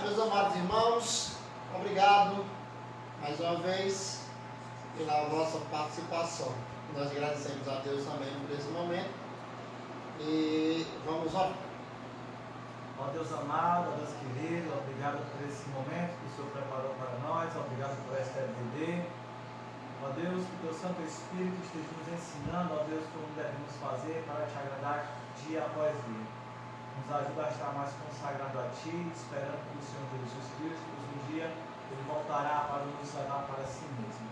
Meus amados irmãos, obrigado mais uma vez pela vossa participação. Nós agradecemos a Deus também por esse momento e vamos orar. Ó Deus amado, ó Deus querido, obrigado por esse momento que o Senhor preparou para nós, obrigado por esta EBD. Ó Deus, que o Teu Santo Espírito esteja nos ensinando, ó Deus, como devemos fazer para Te agradar dia após dia. Nos ajuda a estar mais consagrado a Ti, esperando que o Senhor Jesus Cristo, um dia, Ele voltará para nos levar para si mesmo.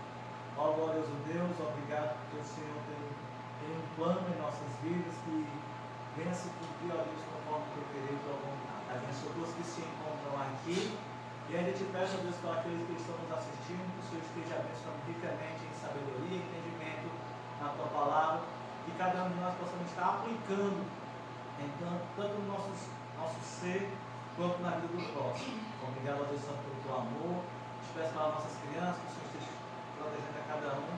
Ó glorioso Deus, obrigado porque o Senhor tem um plano em nossas vidas que venha se cumprir, ó Deus, conforme o Teu querer e Tua vontade. Abençoa todos que se encontram aqui. E ainda te peço, ó Deus, para aqueles que estão nos assistindo, que o Senhor esteja abençoando ricamente em sabedoria e entendimento na Tua palavra, que cada um de nós possamos estar aplicando tanto no nosso ser quanto na vida do próximo. Obrigado, ó Deus Santo, pelo Teu amor. Te peço para as nossas crianças, que o Senhor esteja protegendo a cada um.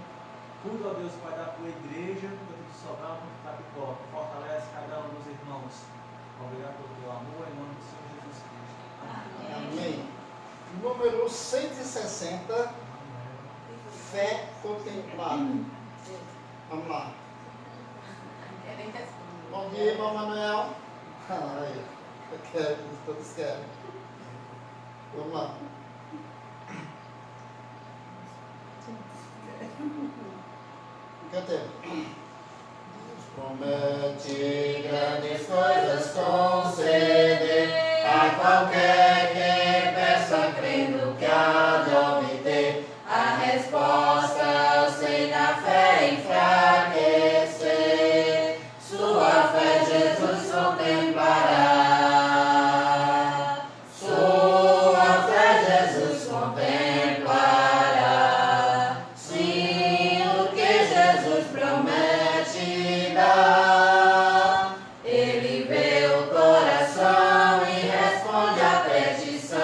Tudo, ó Deus, vai dar a Tua igreja, tanto de Sobral quanto da Pipoca. Fortalece cada um dos irmãos. Obrigado pelo Teu amor, em nome do Senhor Jesus Cristo. Amém. Número 160, fé contemplada. Vamos lá. Bom dia, irmão Manuel. Aí, eu quero, todos querem. Vamos lá. Cantemos. Deus promete grandes coisas conceder a qualquer que peça, crendo que há de obter. A resposta eu sei na fé enfraquecer. Sua fé Jesus contemplará. Sua fé Jesus contemplará. Sim, o que Jesus promete dar. Ele vê o coração e responde à petição.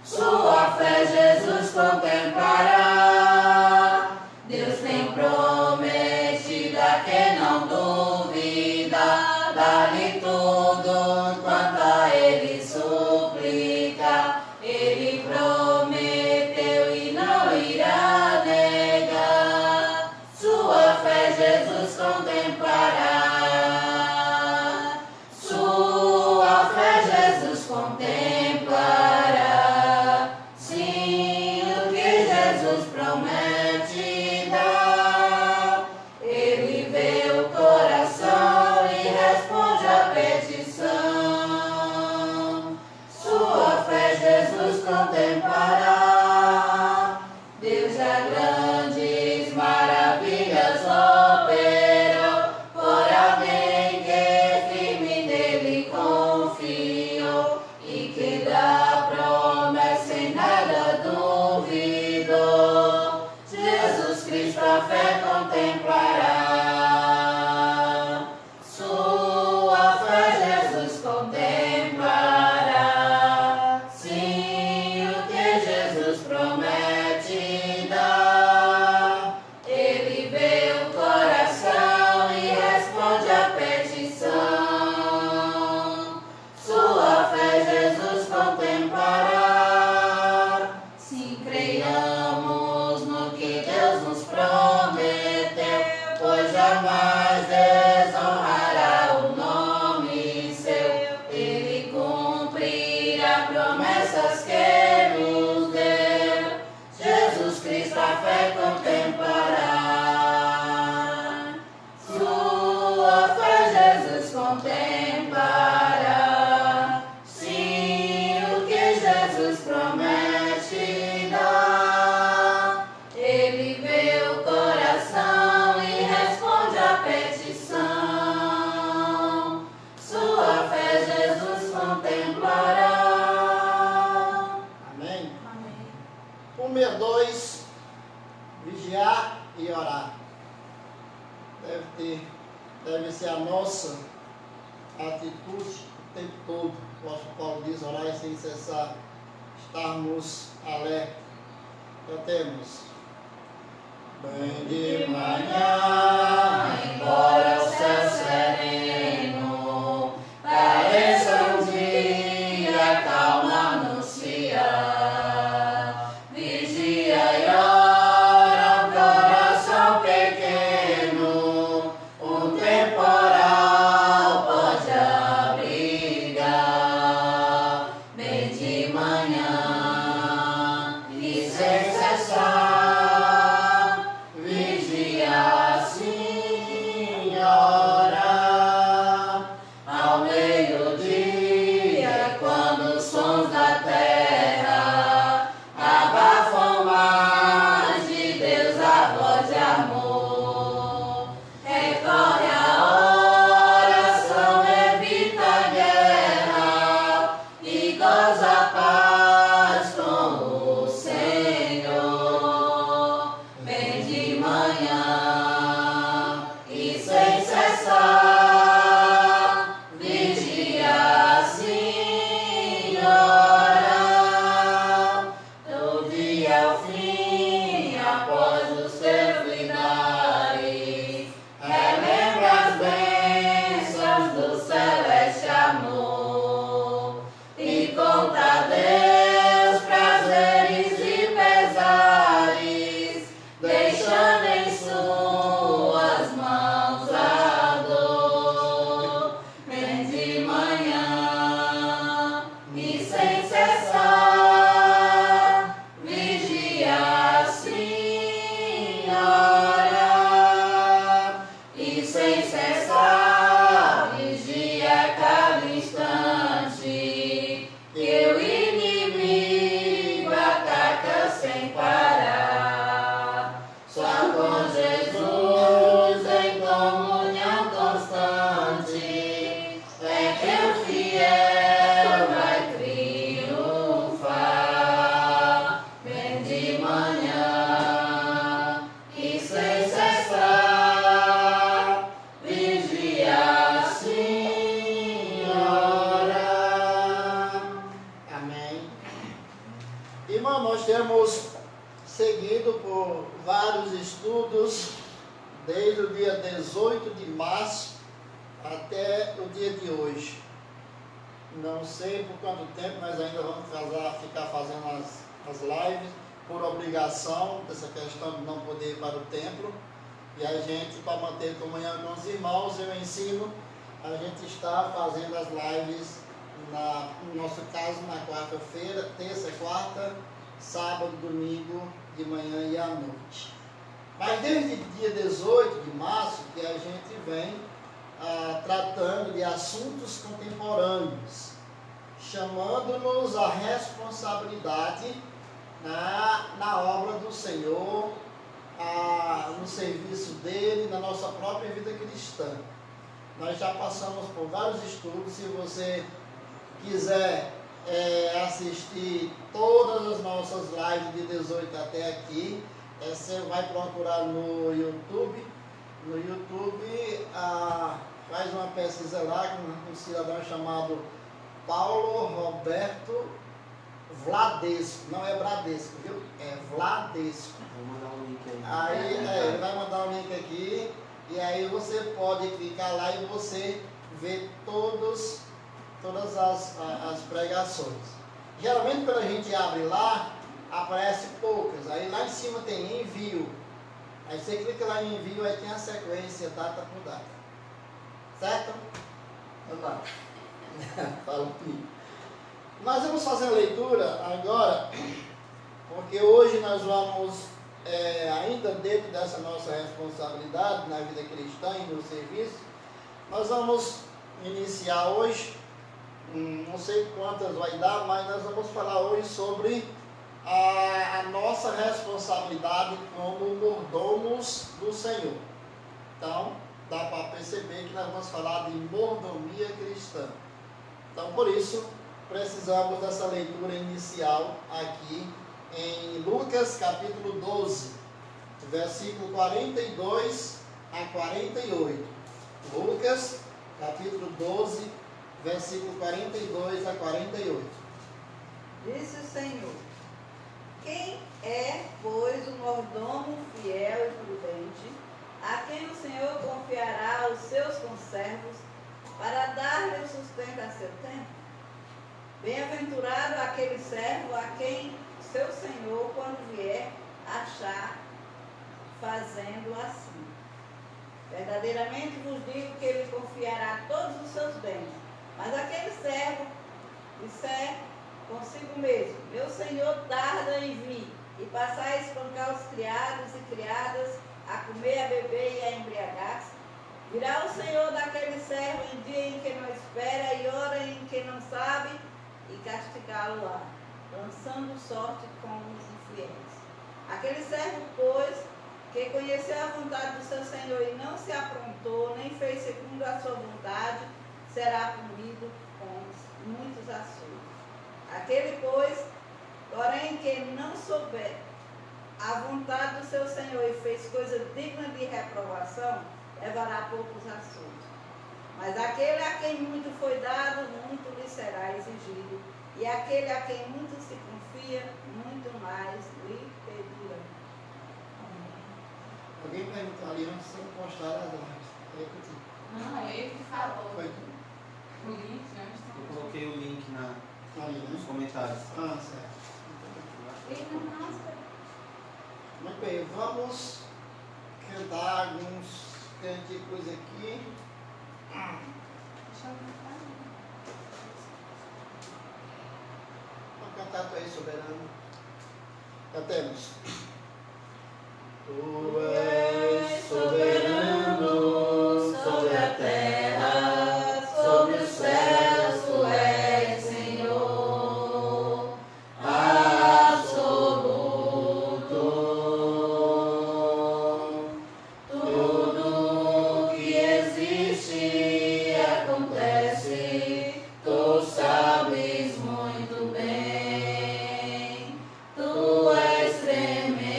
Sua fé Jesus contemplará. Deus tem prometido a quem não duvida, dá-lhe tudo quanto a Ele suplica. Ele prometeu e não irá negar. Sua fé Jesus contemplará. Sua fé Jesus contemplará. Sim, o que Jesus promete dar. Ele vê o coração e responde à petição. Sua fé Jesus contemplará. Deus já grandes maravilhas operou por alguém que firme nele confiou e que da promessa em nada duvidou. Jesus Cristo a fé contemplará. Sua fé Jesus contemplará. Sim, o que Jesus promete dar. Ele vê o coração e responde à petição. Sua fé Jesus contemplará. Se creiamos no que Deus nos prometeu, pois jamais desonrará o nome seu. Ele cumprirá promessas que nos deu. Jesus Cristo a fé contemplará. Sua fé Jesus contemplará. Sim, o que Jesus promete dar. Ele vê o coração e responde à petição. Sua fé Jesus contemplará. Amém? Amém. 162, vigiar e orar. Deve ser a nossa atitude o tempo todo. O apóstolo Paulo diz: orar sem cessar, estarmos alerta. Cantemos. Bem de manhã, embora o céu sereno pareça um dia temos seguido por vários estudos desde o dia 18 de março até o dia de hoje. Não sei por quanto tempo nós ainda vamos ficar fazendo as lives, por obrigação dessa questão de não poder ir para o templo. E a gente, para manter comunhão com os irmãos, eu ensino, a gente está fazendo as lives, no nosso caso, na quarta-feira, terça, quarta, sábado, domingo, de manhã e à noite. Mas desde o dia 18 de março que a gente vem tratando de assuntos contemporâneos, chamando-nos a responsabilidade na obra do Senhor, no serviço dele, na nossa própria vida cristã. Nós já passamos por vários estudos. Se você quiser assistir todas as nossas lives de 18 até aqui, você vai procurar no YouTube. No YouTube, faz uma pesquisa lá com um cidadão chamado Paulo Roberto Vladesco. Não é Bradesco, viu? É Vladesco. Vou mandar um link aí. Ele vai mandar um link aqui. E aí você pode clicar lá e você vê todas as pregações. Geralmente quando a gente abre lá, aparece poucas. Aí lá em cima tem envio. Aí você clica lá em envio, aí tem a sequência, data por data. Certo? Então tá. Fala comigo. Nós vamos fazer a leitura agora, porque hoje nós vamos, ainda dentro dessa nossa responsabilidade na vida cristã e no serviço, nós vamos iniciar hoje, não sei quantas vai dar, mas nós vamos falar hoje sobre a nossa responsabilidade como mordomos do Senhor. Então, dá para perceber que nós vamos falar de mordomia cristã. Então, por isso, precisamos dessa leitura inicial aqui em Lucas capítulo 12, versículo 42 a 48. Lucas capítulo 12, versículo 42 a 48. Disse o Senhor: quem é, pois, o mordomo fiel e prudente, a quem o Senhor confiará os seus conservos para dar-lhe o sustento a seu tempo? Bem-aventurado aquele servo a quem seu Senhor, quando vier, achar fazendo assim. Verdadeiramente vos digo que ele confiará todos os seus bens. Mas aquele servo disser consigo mesmo: meu Senhor tarda em vir, e passar a espancar os criados e criadas, a comer, a beber e a embriagar-se, virá o Senhor daquele servo em dia em que não espera e hora em que não sabe, e castigá-lo-á, lançando sorte com os infiéis. Aquele servo, pois, que conheceu a vontade do seu Senhor e não se aprontou, nem fez segundo a sua vontade, será punido com muitos açoites. Aquele, pois, porém, que não souber a vontade do seu Senhor e fez coisa digna de reprovação, levará poucos açoites. Mas aquele a quem muito foi dado, muito lhe será exigido. E aquele a quem muito se confia, muito mais lhe pedirá. Alguém perguntou ali onde você postaram as lives. Não, ele que falou. Foi O link, né? Eu coloquei o link ali, nos né? comentários. Certo. Ele não mostra. Muito bem, vamos cantar alguns cânticos aqui. Deixa eu ver. Vamos cantar Tu és soberano. Cantemos. Tu és soberano sobre a terra, sobre os céus, Tu és Senhor absoluto. Tudo que existe acontece, Tu sabes muito bem. Tu és tremendo.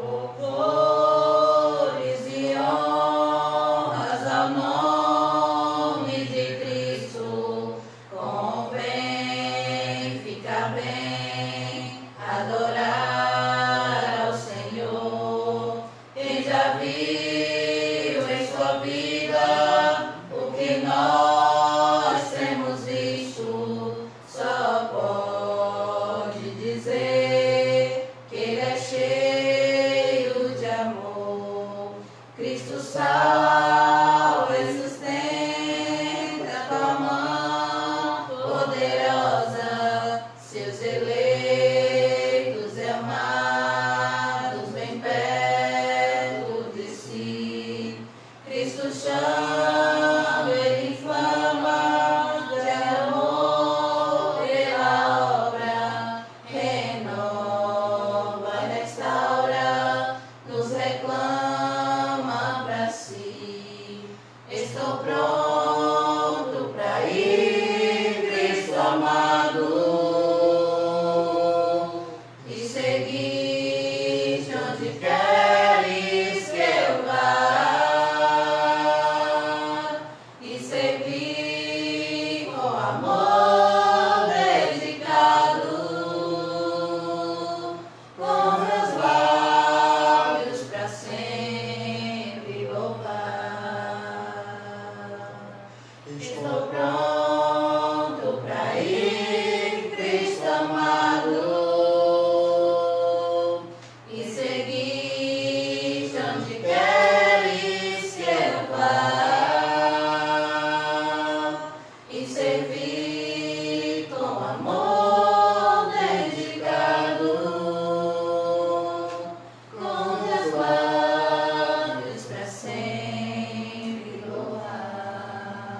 Louvores e honras ao nome de Cristo, convém, fica bem, adorar ao Senhor. Quem já viu em sua vida o que nós temos visto, só pode dizer que Ele é cheio de amor. Cristo salva e sustenta com a mão poderosa seus eleitos e amados bem perto de si. Cristo chama, Ele inflama de amor pela obra, renova e restaura, nos reclama para si. Estou pronto para ir, Cristo amado, e seguir onde queres que eu vá, e servir com amor dedicado, com meus lábios para sempre louvar. Estou pronto para ir, Cristo amado, e seguir onde queres que eu vá, e servir com amor dedicado, com meus lábios para sempre louvar,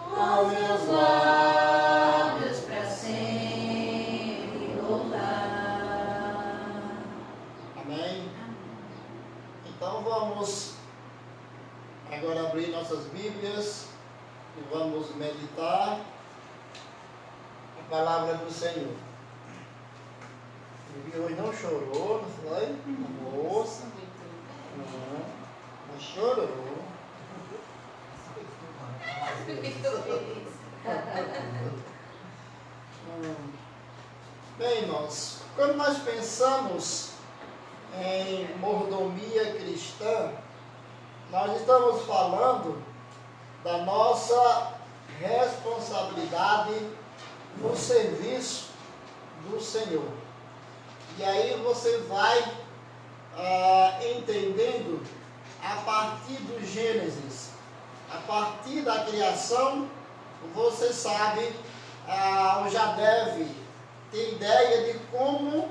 com meus lábios para sempre louvar. Amém? Então vamos agora abrir nossas Bíblias e vamos meditar a palavra do Senhor. Vivi hoje não chorou, não foi? Moça, não, mas chorou. Bem, irmãos, quando nós pensamos em mordomia cristã, nós estamos falando da nossa responsabilidade no serviço do Senhor. E aí você vai entendendo a partir do Gênesis, a partir da criação, você sabe, ou já deve ter ideia de como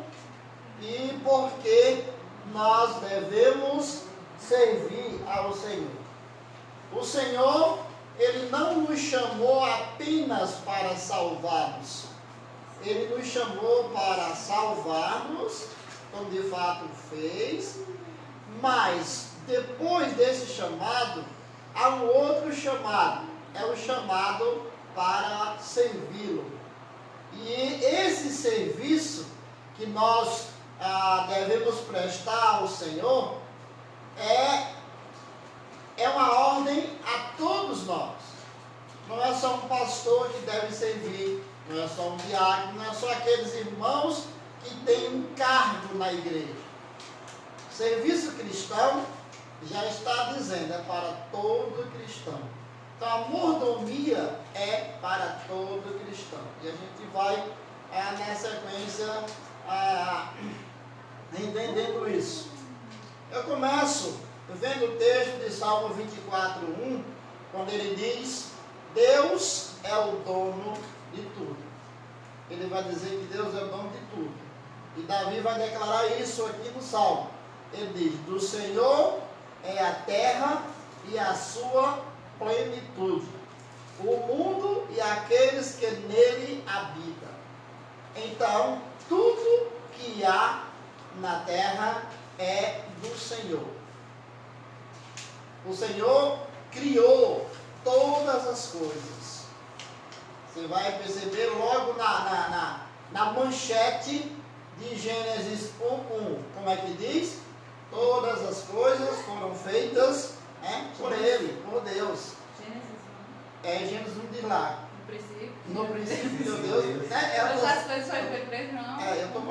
e por que nós devemos servir ao Senhor. O Senhor, Ele não nos chamou apenas para salvar-nos. Ele nos chamou para salvar-nos, como de fato fez, mas depois desse chamado, há um outro chamado, é o chamado para servi-lo. E esse serviço que nós devemos prestar ao Senhor é uma ordem a todos nós. Não é só um pastor que deve servir, não é só um diácono, não é só aqueles irmãos que têm um cargo na igreja. Serviço cristão, já está dizendo, é para todo cristão. Então a mordomia é para todo cristão. E a gente vai, na sequência, entendendo isso. Eu começo vendo o texto de Salmo 24:1, quando ele diz: Deus é o dono de tudo. Ele vai dizer que Deus é o dono de tudo. E Davi vai declarar isso aqui no Salmo. Ele diz: do Senhor é a terra e a sua plenitude, o mundo e aqueles que nele habitam. Então, tudo que há na terra é do Senhor. O Senhor criou todas as coisas. Você vai perceber logo na manchete de Gênesis 1:1. Como é que diz? Todas as coisas foram feitas por Ele, por Deus. Gênesis 1 diz lá. No princípio de Deus. Todas as coisas foram feitas, não. Eu estou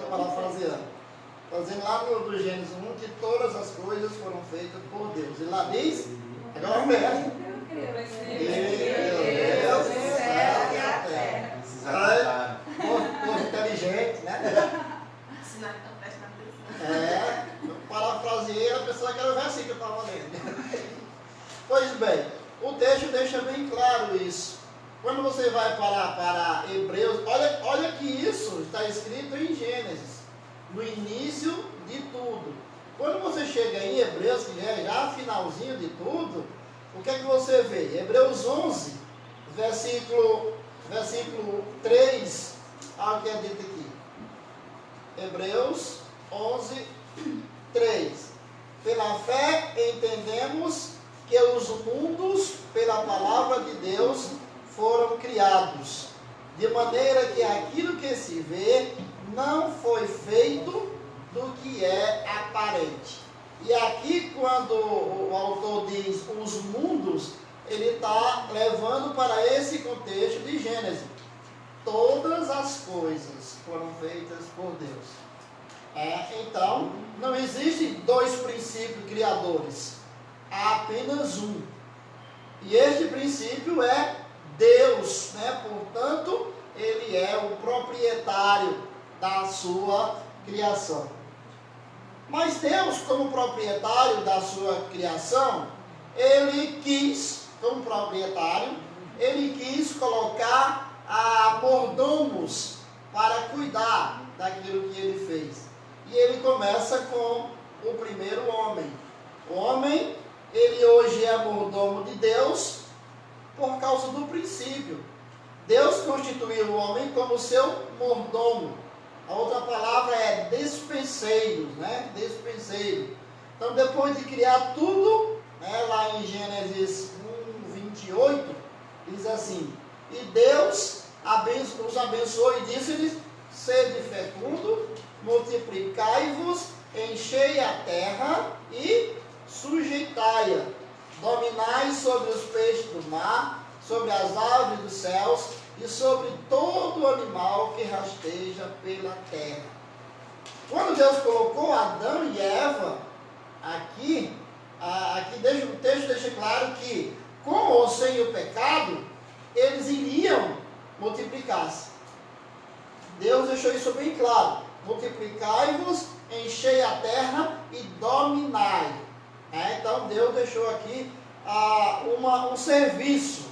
parafraseando. Está dizendo lá no Gênesis 1 que todas as coisas foram feitas por Deus. E lá diz, agora vamos ver. Deus, o céu e a terra. Povo inteligente, né? Eu parafraseei, a pessoa que era o versículo que eu estava lendo. Pois bem, o texto deixa bem claro isso. Quando você vai para Hebreus, olha que isso está escrito em Gênesis, no início de tudo. Quando você chega em Hebreus, que é já finalzinho de tudo, o que é que você vê? Hebreus 11, versículo 3, olha o que é dito aqui. Hebreus 11, 3. Pela fé entendemos que os mundos, pela palavra de Deus, foram criados, de maneira que aquilo que se vê não foi feito do que é aparente. E aqui, quando o autor diz os mundos, ele está levando para esse contexto de Gênesis. Todas as coisas foram feitas por Deus. Então, não existem dois princípios criadores, há apenas um. E este princípio é Deus, Portanto, Ele é o proprietário da sua criação. Mas Deus, como proprietário da sua criação, Ele quis, como proprietário, Ele quis colocar mordomos para cuidar daquilo que Ele fez. E Ele começa com o primeiro homem. O homem, ele hoje é mordomo de Deus por causa do princípio. Deus constituiu o homem como seu mordomo. A outra palavra é despenseiro, Despenseiro. Então, depois de criar tudo, lá em Gênesis 1:28, diz assim: e Deus os abençoou e disse-lhes: sede fecundo, multiplicai-vos, enchei a terra e sujeitai-a, dominai sobre os peixes do mar, sobre as aves dos céus e sobre todo animal que rasteja pela terra. Quando Deus colocou Adão e Eva aqui o texto deixa claro que, com ou sem o pecado, eles iriam multiplicar-se. Deus deixou isso bem claro: multiplicai-vos, enchei a terra e dominai. Então Deus deixou aqui um serviço.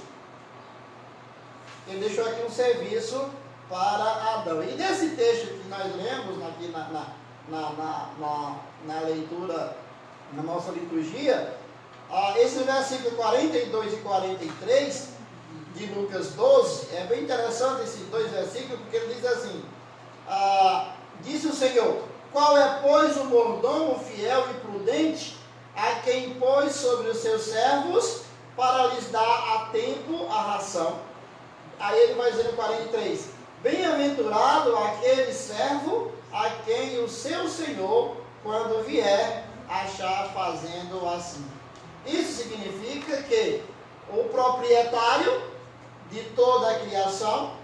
Ele deixou aqui um serviço para Adão. E nesse texto que nós lemos aqui na leitura, na nossa liturgia, esse versículo 42 e 43 de Lucas 12, é bem interessante esses dois versículos, porque ele diz assim: disse o Senhor: qual é, pois, o mordomo fiel e prudente, a quem pôs sobre os seus servos, para lhes dar a tempo a ração? Aí ele vai dizer no 43: bem-aventurado aquele servo a quem o seu Senhor, quando vier, achar fazendo assim. Isso significa que o proprietário de toda a criação,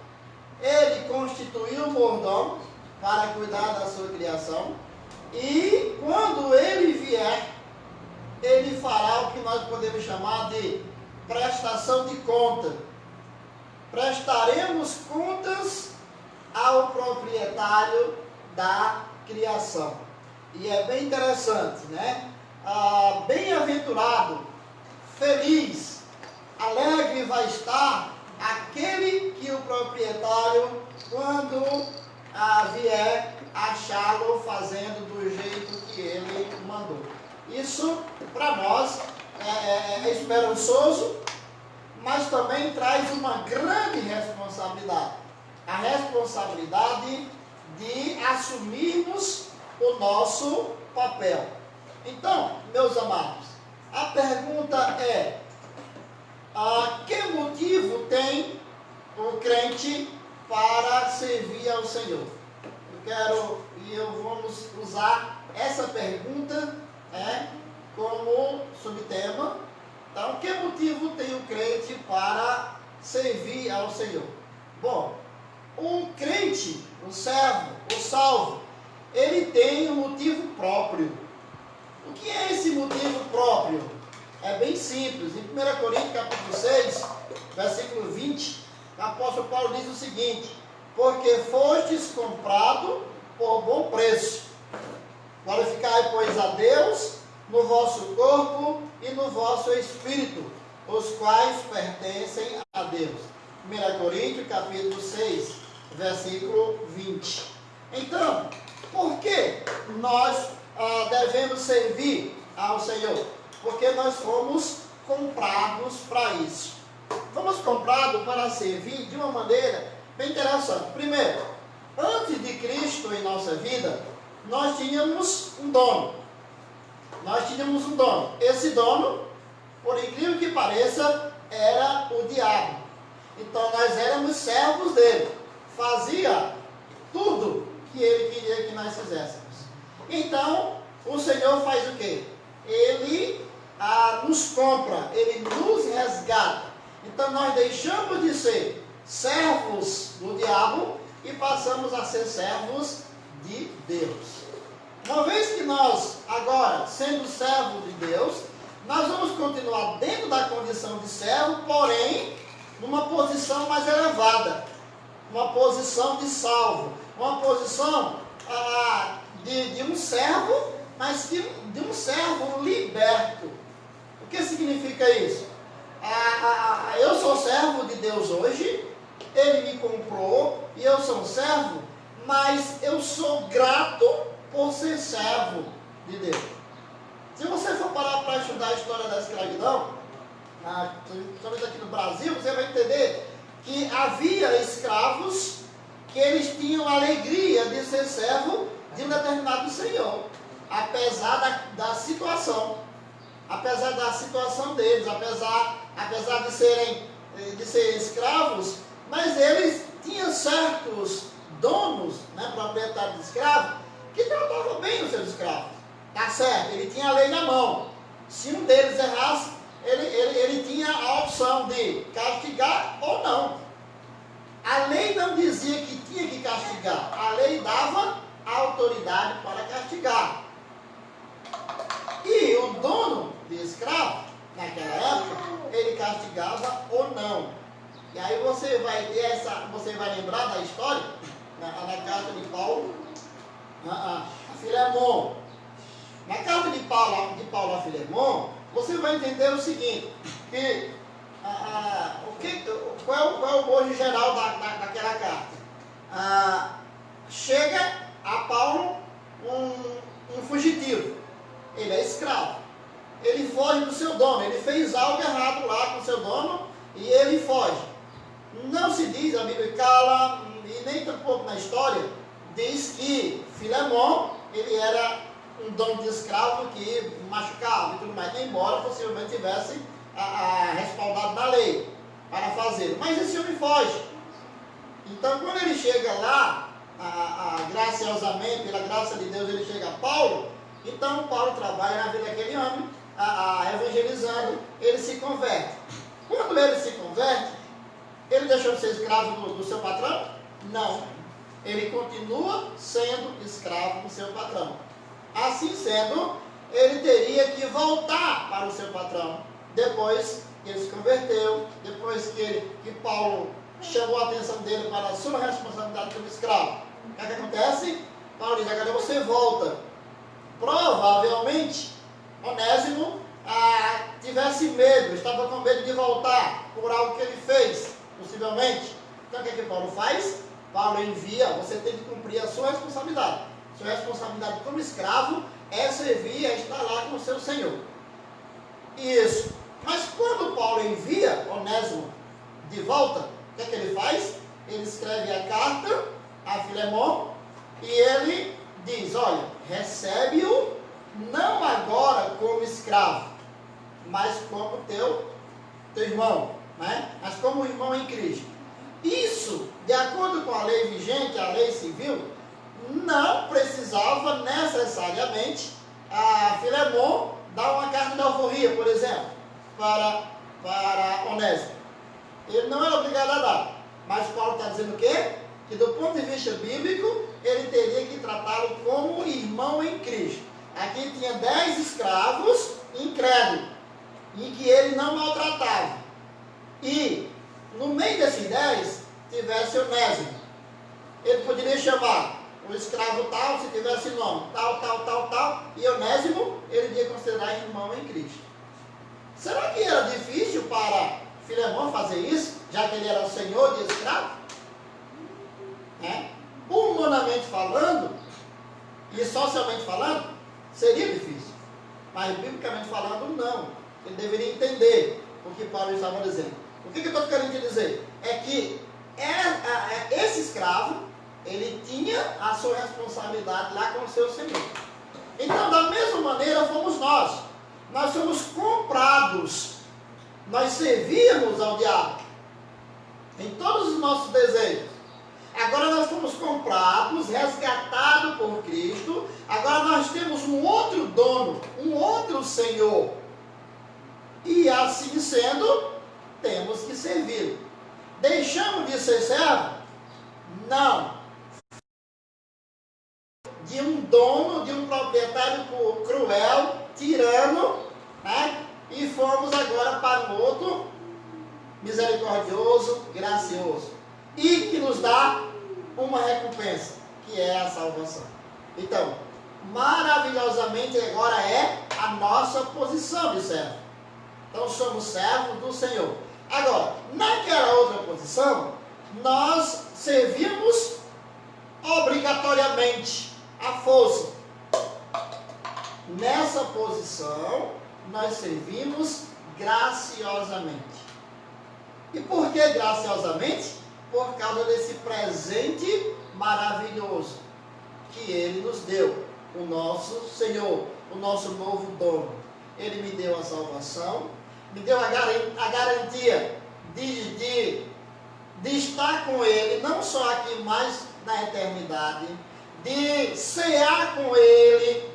ele constituiu o mordomo para cuidar da sua criação, e quando ele vier, ele fará o que nós podemos chamar de prestação de conta. Prestaremos contas ao proprietário da criação. E é bem interessante, bem-aventurado, feliz, alegre vai estar aquele que o proprietário, quando vier, achá-lo fazendo do jeito que ele mandou. Isso, para nós, é esperançoso, mas também traz uma grande responsabilidade. A responsabilidade de assumirmos o nosso papel. Então, meus amados, a pergunta é: que motivo tem o crente para servir ao Senhor? Vamos usar essa pergunta como subtema. Então, que motivo tem o crente para servir ao Senhor? Bom, o crente, o servo, o salvo, ele tem um motivo próprio. O que é esse motivo próprio? É bem simples. Em 1 Coríntios capítulo 6, versículo 20, o apóstolo Paulo diz o seguinte: porque fostes comprado por bom preço. Glorificai, pois, a Deus no vosso corpo e no vosso espírito, os quais pertencem a Deus. 1 Coríntios capítulo 6, versículo 20. Então, por que nós devemos servir ao Senhor? Porque nós fomos comprados para isso. Fomos comprados para servir de uma maneira bem interessante. Primeiro, antes de Cristo em nossa vida, nós tínhamos um dono. Esse dono, por incrível que pareça, era o diabo. Então nós éramos servos dele. Fazia tudo que ele queria que nós fizéssemos. Então, o Senhor faz o quê? Ele nos compra, ele nos resgata. Então nós deixamos de ser servos do diabo e passamos a ser servos de Deus. Uma vez que nós, agora, sendo servos de Deus, nós vamos continuar dentro da condição de servo, porém, numa posição mais elevada, uma posição de salvo, uma posição de um servo, mas de um servo liberto. O que significa isso? Eu sou servo de Deus hoje, Ele me comprou e eu sou um servo, mas eu sou grato por ser servo de Deus. Se você for parar para estudar a história da escravidão, principalmente aqui no Brasil, você vai entender que havia escravos que eles tinham a alegria de ser servo de um determinado senhor, apesar da situação deles, apesar de ser escravos, mas eles tinham certos donos, proprietários de escravos, que tratavam bem os seus escravos. Tá certo, ele tinha a lei na mão. Se um deles errasse, ele tinha a opção de castigar ou não. A lei não dizia que tinha que castigar, a lei dava a autoridade para castigar. E o dono de escravo, naquela época, ele castigava ou não. E aí você vai lembrar da história, na carta de Paulo a Filemon. Na carta de Paulo a Filemon, você vai entender o seguinte, que qual é o mojo geral daquela carta? Chega a Paulo um fugitivo, ele é escravo, ele foge do seu dono, ele fez algo errado lá com o seu dono e ele foge. Não se diz, a Bíblia cala, e nem tampouco na história, diz que Filemon, ele era um dono de escravo que machucava e tudo mais, embora possivelmente tivesse respaldado na lei para fazer. Mas esse homem foge. Então, quando ele chega lá, graciosamente, pela graça de Deus, ele chega a Paulo. Então, Paulo trabalha na vida daquele homem, evangelizando, ele se converte. Quando ele se converte, ele deixou de ser escravo do seu patrão? Não. Ele continua sendo escravo do seu patrão. Assim sendo, ele teria que voltar para o seu patrão. Depois que ele se converteu, depois que Paulo chamou a atenção dele para a sua responsabilidade como escravo. O que acontece? Paulo diz: agora você volta. Provavelmente, Onésimo tivesse medo, estava com medo de voltar por algo que ele fez, possivelmente. Então o que Paulo faz? Paulo envia, você tem que cumprir a sua responsabilidade. Sua responsabilidade como escravo é servir, é estar lá com o seu Senhor. Isso. Mas quando Paulo envia Onésimo de volta, o que ele faz? Ele escreve a carta a Filemon e ele diz: olha, recebe-o não agora como escravo, mas como teu irmão, né? Mas como irmão em Cristo. isso, de acordo com a lei vigente, a lei civil, não precisava necessariamente a Filemon dar uma carta de alforria, por exemplo, para Onésimo. Ele não era obrigado a dar. Mas Paulo está dizendo o quê? Que do ponto de vista bíblico, ele teria que tratá-lo como irmão em Cristo. Aqui tinha 10 escravos incrédulos, em que ele não maltratava. E no meio desses 10, tivesse Onésimo. Ele poderia chamar o escravo tal, se tivesse nome, tal, e Onésimo, ele ia considerar irmão em Cristo. Será que era difícil para Filemon fazer isso, já que ele era o senhor de escravo? Humanamente falando, e socialmente falando, seria difícil. Mas biblicamente falando, não. Ele deveria entender o que Paulo estava dizendo. O que eu estou querendo te dizer? É que esse escravo, ele tinha a sua responsabilidade lá com o seu senhor. Então, da mesma maneira, fomos nós. Nós somos comprados. Nós servíamos ao diabo em todos os nossos desejos. Agora nós fomos comprados, resgatados por Cristo. Agora nós temos um outro dono, um outro senhor. E assim sendo, temos que servir. Deixamos de ser servo? Não. De um dono, de um proprietário cruel, tirano, né? E fomos agora para um outro misericordioso, gracioso. E que nos dá uma recompensa, que é a salvação. Então, maravilhosamente agora é a nossa posição de servo. Então somos servos do Senhor. Agora, naquela outra posição, nós servimos obrigatoriamente, à força. Nessa posição, nós servimos graciosamente. E por que graciosamente? Por causa desse presente maravilhoso que Ele nos deu, o nosso Senhor, o nosso novo dono. Ele me deu a salvação, me deu a garantia de estar com Ele, não só aqui, mas na eternidade, de cear com Ele.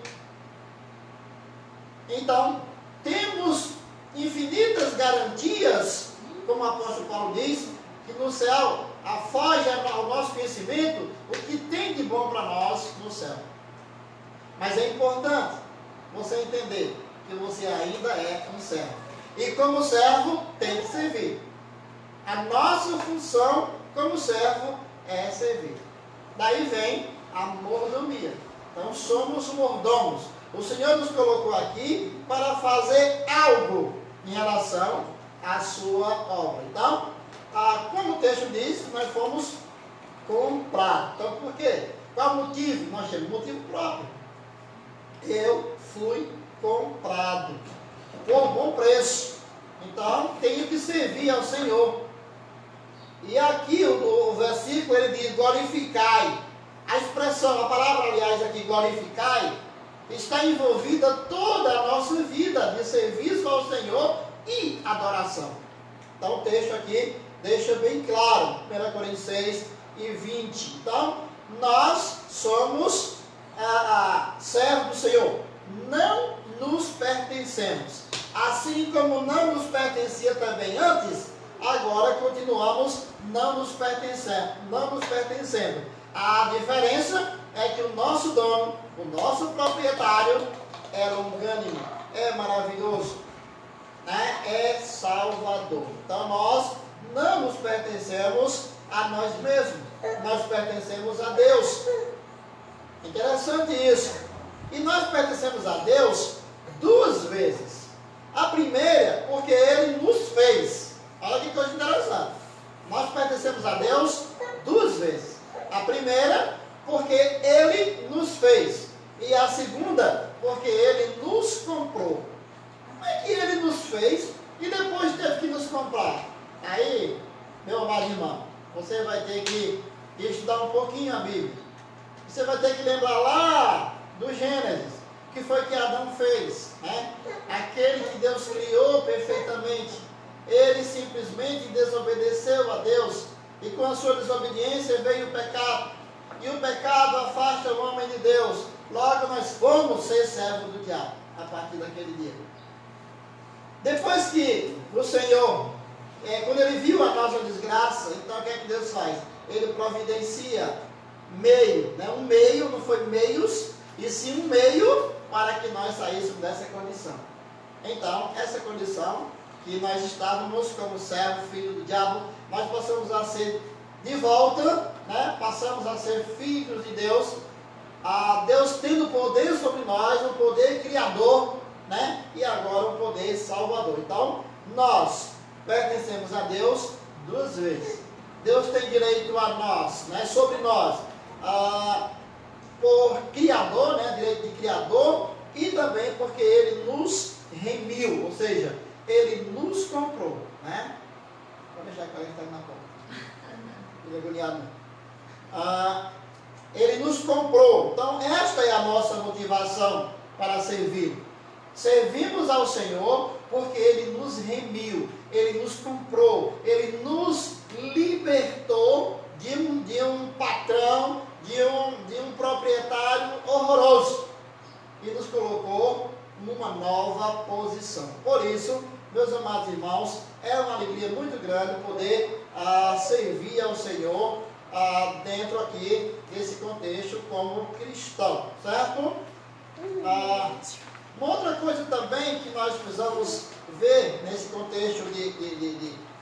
Então, temos infinitas garantias, como o apóstolo Paulo diz, que no céu afoge ao nosso conhecimento o que tem de bom para nós no céu. Mas é importante você entender que você ainda é um servo. E como servo, tem que servir. A nossa função como servo é servir. Daí vem a mordomia. Então somos mordomos. O Senhor nos colocou aqui para fazer algo em relação à sua obra. Então, como o texto diz, nós fomos comprados. Então, por quê? Qual o motivo? Nós temos motivo próprio. Eu fui comprado por bom preço. Então, tenho que servir ao Senhor. E aqui o versículo, ele diz, glorificai. A expressão, a palavra, aliás, aqui, glorificai, está envolvida toda a nossa vida de serviço ao Senhor e adoração. Então, o texto aqui deixa bem claro, 1 Coríntios 6 e 20. Então, nós somos servos do Senhor. Não nos pertencemos. Assim como não nos pertencia também antes, agora continuamos não nos pertencendo. A diferença é que o nosso dono, o nosso proprietário, é longânimo, é maravilhoso, né? É salvador. Então nós não nos pertencemos a nós mesmos, nós pertencemos a Deus. Interessante isso. E nós pertencemos a Deus duas vezes. A primeira, porque Ele nos fez. Olha que coisa interessante. Nós pertencemos a Deus duas vezes. A primeira, porque Ele nos fez. E a segunda, porque Ele nos comprou. Como é que Ele nos fez e depois teve que nos comprar? Aí, meu amado irmão, você vai ter que estudar um pouquinho a Bíblia. Você vai ter que lembrar lá do Gênesis, que foi que Adão fez, né? Aquele que Deus criou perfeitamente. Ele simplesmente desobedeceu a Deus E com a sua desobediência veio o pecado. E o pecado afasta o homem de Deus. Logo nós fomos ser servos do diabo, a partir daquele dia. Depois que o Senhor, quando Ele viu a nossa desgraça, então o que é que Deus faz? Ele providencia meio, né? Um meio, não foi meios, e sim um meio para que nós saíssemos dessa condição. Então, essa condição que nós estávamos como servo, filho do diabo, nós passamos a ser de volta, né? Passamos a ser filhos de Deus, Deus tendo poder sobre nós, um poder criador, né? E agora um poder salvador. Então, nós pertencemos a Deus duas vezes. Deus tem direito a nós, né? Sobre nós, por criador, né? Direito de criador, e também porque Ele nos remiu, ou seja, Ele nos comprou, né? Vou deixar que alguém está na porta. Ele é agoniado. Ele nos comprou. Então, esta é a nossa motivação para servir. Servimos ao Senhor porque Ele nos remiu, Ele nos comprou, Ele nos libertou de um patrão, de um proprietário horroroso, e nos colocou numa nova posição. Por isso, meus amados irmãos, é uma alegria muito grande poder servir ao Senhor dentro aqui desse contexto como cristão, certo? Uma outra coisa também que nós precisamos ver nesse contexto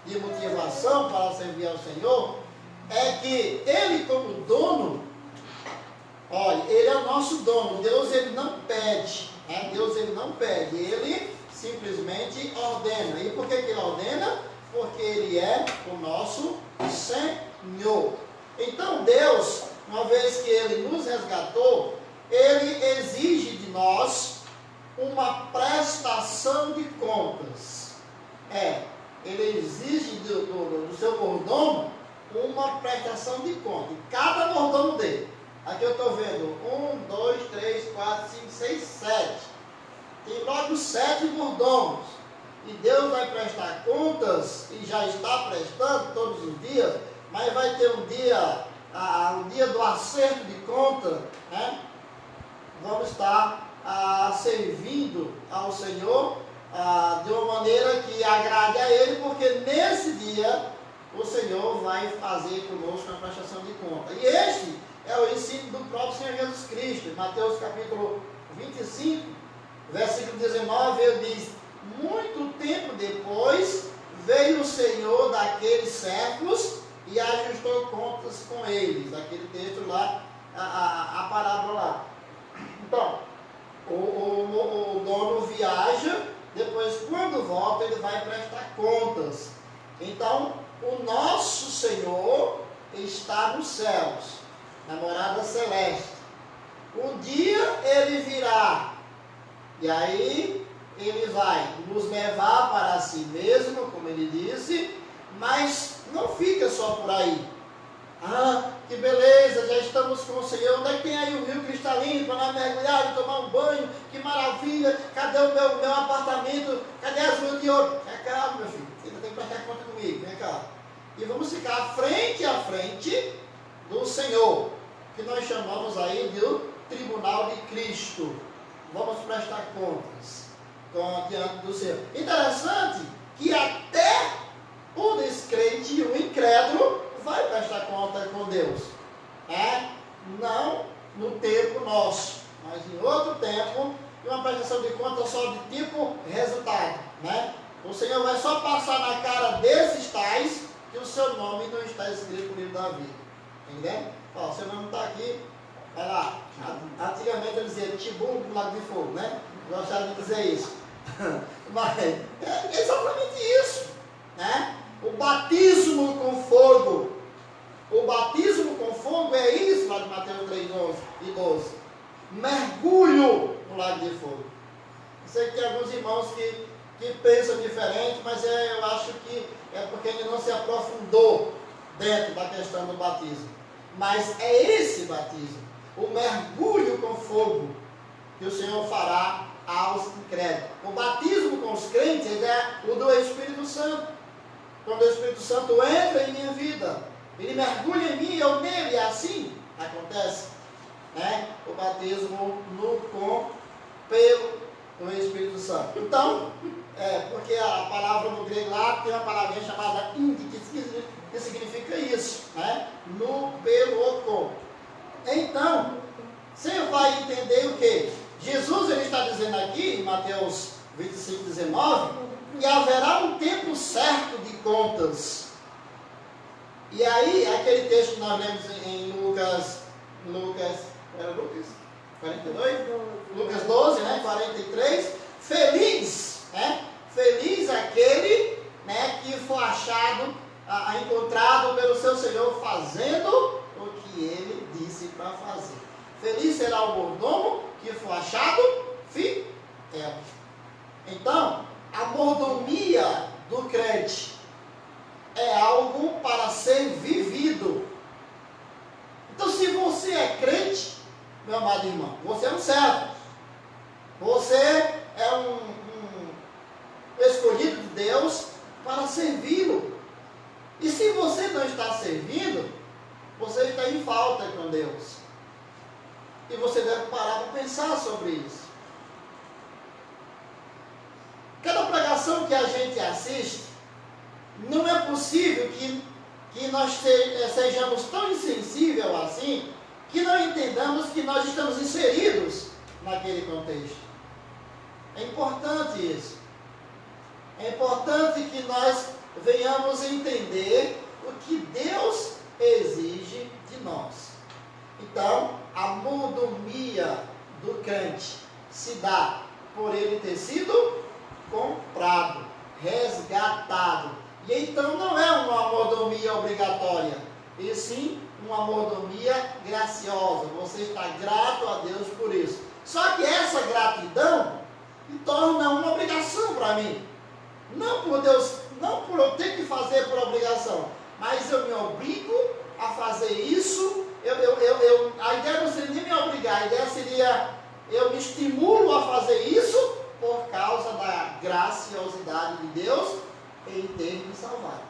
de motivação para servir ao Senhor é que Ele, como dono, olha, Ele é o nosso dono. Deus, Ele não pede, né? Deus, Ele não pede, Ele simplesmente ordena. E por que Ele ordena? Porque Ele é o nosso Senhor. Então Deus, uma vez que Ele nos resgatou, Ele exige de nós uma prestação de contas. Ele exige do seu mordomo uma prestação de contas. Cada mordomo dele. Aqui eu estou vendo 1, 2, 3, 4, 5, 6, 7. Tem logo 7 mordomos. E Deus vai prestar contas, e já está prestando todos os dias, mas vai ter um dia do acerto de conta, né? Vamos estar servindo ao Senhor de uma maneira que agrade a Ele, porque nesse dia o Senhor vai fazer conosco a prestação de conta. E este é o ensino do próprio Senhor Jesus Cristo. Em Mateus capítulo 25, versículo 19, Ele diz: muito tempo depois veio o Senhor daqueles servos e ajustou contas com eles. Aquele texto lá, a parábola lá. Então, o dono viaja, depois quando volta ele vai prestar contas. Então, o nosso Senhor está nos céus, na morada celeste. Um dia ele virá, e aí ele vai nos levar para si mesmo, como ele disse, mas não fica só por aí. Que beleza, já estamos com o Senhor. Onde é que tem aí o rio cristalino para nós mergulhar e tomar um banho? Que maravilha! Cadê o meu apartamento? Cadê as ruas de ouro? Vem cá, meu filho, você ainda tem que prestar conta comigo, vem cá. E vamos ficar frente a frente do Senhor, que nós chamamos aí de Tribunal de Cristo. Vamos prestar contas diante do Senhor. Interessante que até o descrente e o incrédulo vai prestar conta com Deus. Não no tempo nosso, mas em outro tempo, e uma prestação de conta só de tipo resultado. Né? O Senhor vai só passar na cara desses tais que o seu nome não está escrito no livro da vida. Entendeu? O seu nome está aqui, vai lá. Antigamente eu dizia Tibum do Lago de Fogo, né? Gostava de dizer isso. Mas é exatamente isso. Né? O batismo com fogo. O batismo com fogo é isso, lá de Mateus 3, 11 e 12. Mergulho no lago de fogo. Eu sei que tem alguns irmãos que pensam diferente, mas eu acho que é porque ele não se aprofundou dentro da questão do batismo. Mas é esse batismo, o mergulho com fogo, que o Senhor fará aos incrédulos. O batismo com os crentes é o do Espírito Santo. Quando o Espírito Santo entra em minha vida, Ele mergulha em mim, eu nele, e assim acontece, né? O batismo pelo Espírito Santo. Então, porque a palavra no grego lá tem uma palavrinha chamada indi, que significa isso, né? Com. Então, você vai entender o que? Jesus ele está dizendo aqui, em Mateus 25, 19, que haverá um tempo certo de contas. E aí, aquele texto que nós lemos em Lucas 42? Lucas 12, né? 43. Feliz, né? Feliz aquele, né, que for achado, encontrado pelo seu Senhor fazendo o que ele disse para fazer. Feliz será o mordomo que for achado fiel. Então, a mordomia do crente é algo para ser vivido. Então, se você é crente, meu amado irmão, você é um servo. Você é um escolhido de Deus para servi-lo. E se você não está servindo, você está em falta com Deus. E você deve parar para pensar sobre isso. Cada pregação que a gente assiste, não é possível que nós sejamos tão insensíveis assim, que não entendamos que nós estamos inseridos naquele contexto. É importante isso. É importante que nós venhamos entender o que Deus exige de nós. Então, a mordomia do crente se dá por ele ter sido comprado, resgatado. E então não é uma mordomia obrigatória, e sim uma mordomia graciosa. Você está grato a Deus por isso. Só que essa gratidão me torna uma obrigação para mim. Não por Deus, não por eu ter que fazer por obrigação, mas eu me obrigo a fazer isso. A ideia não seria nem me obrigar, a ideia seria eu me estimulo a fazer isso por causa da graciosidade de Deus em ter me salvado,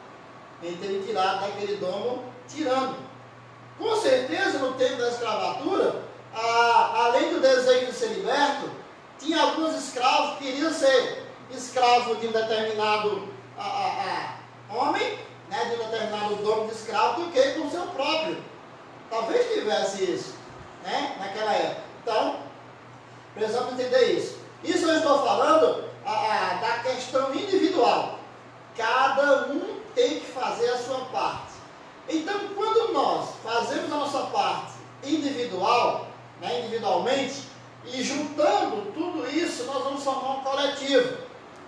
em ter me tirado daquele domo tirano. Com certeza, no tempo da escravatura, além do desejo de ser liberto, tinha alguns escravos que queriam ser escravo de um determinado homem, né, de um determinado dono de escravo, do que com o seu próprio. Talvez tivesse isso, né, naquela época. Então, precisamos entender isso. Isso eu estou falando da questão individual. Cada um tem que fazer a sua parte. Então, quando nós fazemos a nossa parte individual, né, individualmente, e juntando tudo isso, nós vamos formar um coletivo.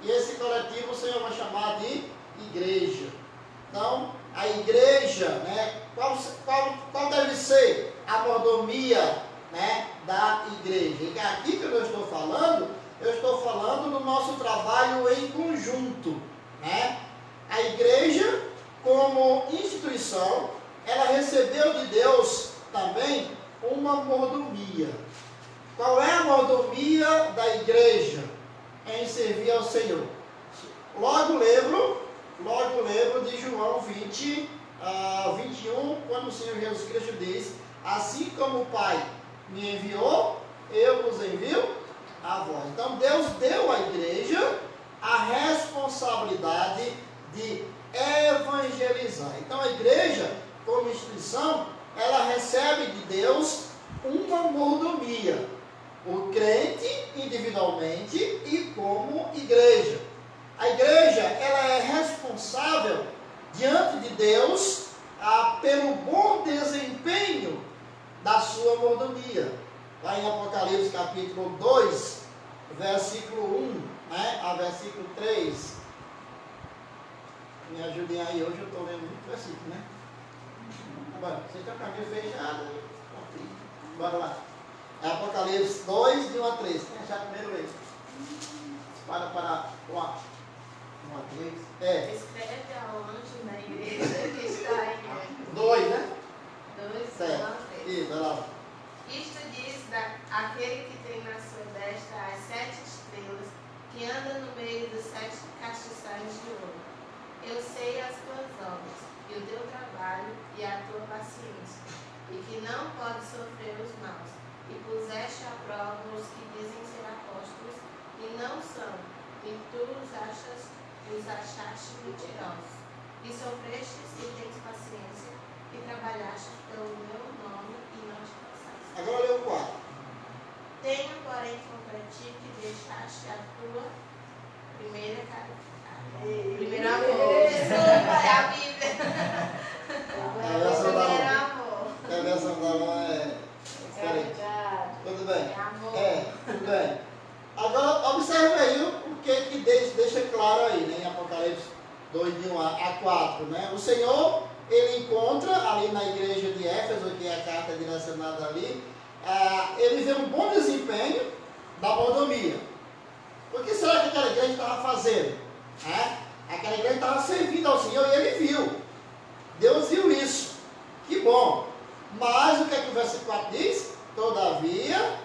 E esse coletivo o Senhor vai chamar de igreja. Então, a igreja, né, qual deve ser a mordomia, né, da igreja? E aqui que eu estou falando do nosso trabalho em conjunto, né? A igreja, como instituição, ela recebeu de Deus também uma mordomia. Qual é a mordomia da igreja? Em servir ao Senhor. Logo lembro de João 20, 21, quando o Senhor Jesus Cristo diz: assim como o Pai me enviou, eu vos envio a vós. Então Deus deu à igreja a responsabilidade de evangelizar. Então a igreja, como instituição, ela recebe de Deus uma mordomia. O crente individualmente e como igreja. A igreja, ela é responsável diante de Deus pelo bom desempenho da sua mordomia. Lá em Apocalipse capítulo 2, versículo 1, né, a versículo 3. Me ajudem aí, hoje eu estou lendo muito versículo, né? Agora, vocês estão com a Bíblia fechada? Bora lá. É Apocalipse 2, de 1 a 3. Quem achar primeiro vez? Para 1 a 3. Escreve ao anjo na igreja que está em 2, né? 2, certo. Isso, vai lá. Isto diz aquele que tem na sua destra as 7 estrelas, que anda no meio dos 7 castiçais de ouro. Eu sei as tuas obras, e o teu trabalho e a tua paciência, e que não pode sofrer os maus, e puseste à prova os que dizem ser apóstolos e não são, e tu os achaste mentirosos, e sofrestes e tens paciência, e trabalhaste pelo meu nome e não te cansaste. Agora lê o 4. Tenho, porém, contra ti que deixaste a tua primeira primeiro amor. Desculpa, é a Bíblia. Primeiro amor. A versão da mão é diferente. Tudo bem? É amor. Tudo bem. Agora, observe aí o que deixa claro aí, né, em Apocalipse 2, de 1 a 4. Né? O Senhor, ele encontra ali na igreja de Éfeso, que é a carta direcionada ali, ele vê um bom desempenho da mordomia. O que será que aquela igreja estava fazendo? Aquela igreja estava servindo ao Senhor e ele viu. Deus viu isso. Que bom. Mas o que é que o verso 4 diz? Todavia,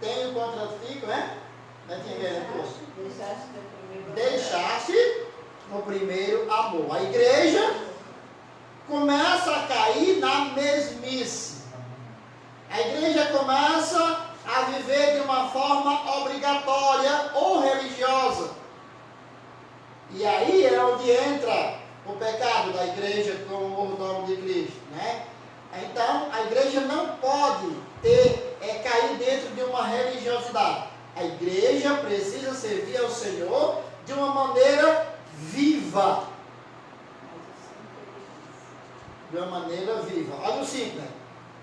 tenho contra ti, né? Deixaste o primeiro amor. A igreja começa a cair na mesmice. A igreja começa a viver de uma forma obrigatória ou religiosa. E aí é onde entra o pecado da igreja como mordomo de Cristo, né? Então, a igreja não pode cair dentro de uma religiosidade. A igreja precisa servir ao Senhor de uma maneira viva. De uma maneira viva. Olha o 5, né?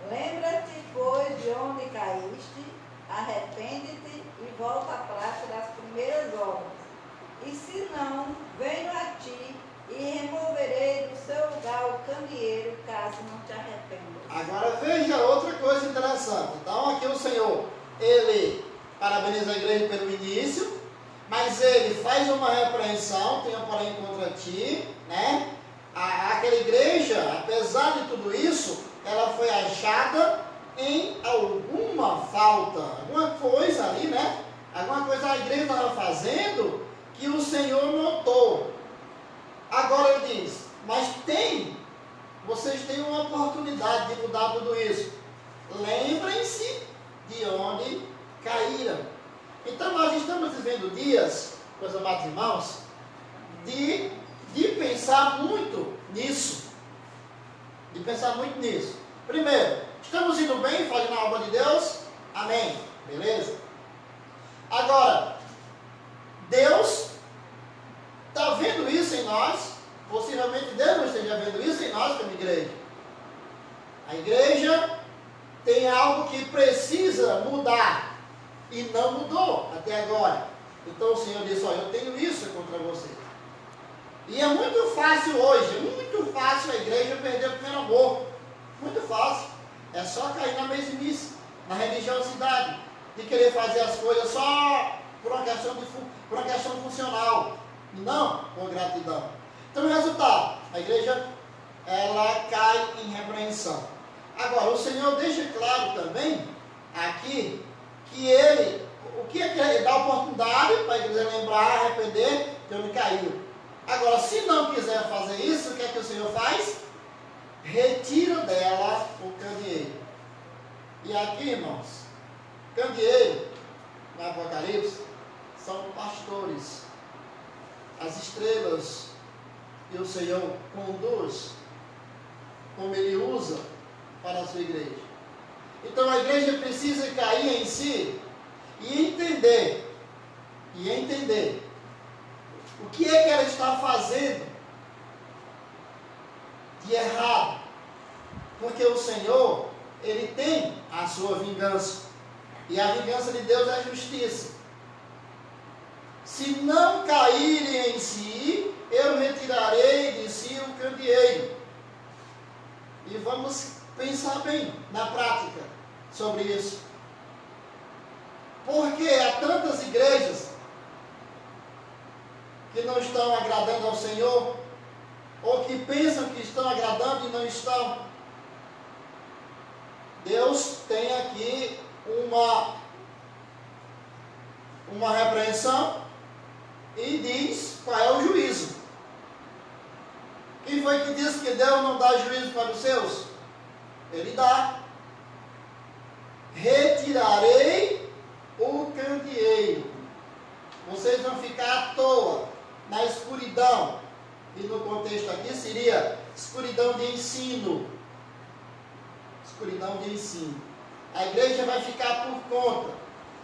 Lembra-te, pois, de onde caíste, arrepende-te e volta à prática das primeiras obras. E se não, venho a ti e removerei do seu lugar o candeeiro, caso não te arrependas. Agora veja outra coisa interessante. Então aqui o Senhor, ele parabeniza a igreja pelo início, mas ele faz uma repreensão, tenho porém contra ti, né? Aquela igreja, apesar de tudo isso, ela foi achada em alguma falta, alguma coisa ali, né? Alguma coisa a igreja estava fazendo que o Senhor notou. Agora ele diz, mas vocês têm uma oportunidade de mudar tudo isso. Lembrem-se de onde caíram. Então nós estamos vivendo dias, meus amados irmãos, de pensar muito nisso. De pensar muito nisso. Primeiro, estamos indo bem, fazendo a obra de Deus? Amém. Beleza? Agora, Deus está vendo isso em nós. Possivelmente Deus não esteja vendo isso em nós como igreja. A igreja tem algo que precisa mudar e não mudou até agora. Então o Senhor disse, olha, eu tenho isso contra você. E é muito fácil hoje, é muito fácil a igreja perder o primeiro amor. Muito fácil. É só cair na mesmice, na religiosidade, de querer fazer as coisas só por uma questão funcional. Não por gratidão. Então, o resultado, a igreja, ela cai em repreensão. Agora, o Senhor deixa claro também, aqui, que Ele, o que é que Ele dá oportunidade para a igreja lembrar, arrepender de onde caiu. Agora, se não quiser fazer isso, o que é que o Senhor faz? Retira dela o candeeiro. E aqui, irmãos, candeeiro, no Apocalipse, são pastores. As estrelas que o Senhor conduz, como Ele usa para a sua igreja. Então a igreja precisa cair em si e entender o que é que ela está fazendo de errado. Porque o Senhor, Ele tem a sua vingança. E a vingança de Deus é justiça. Se não caírem em si, eu retirarei de si o candeeiro. E vamos pensar bem na prática sobre isso. Porque há tantas igrejas que não estão agradando ao Senhor, ou que pensam que estão agradando e não estão. Deus tem aqui uma repreensão e diz qual é o juízo que Quem foi que disse que Deus não dá juízo para os seus? Ele dá. Retirarei o candeeiro. Vocês vão ficar à toa, na escuridão. E no contexto aqui seria escuridão de ensino. Escuridão de ensino. A igreja vai ficar por conta.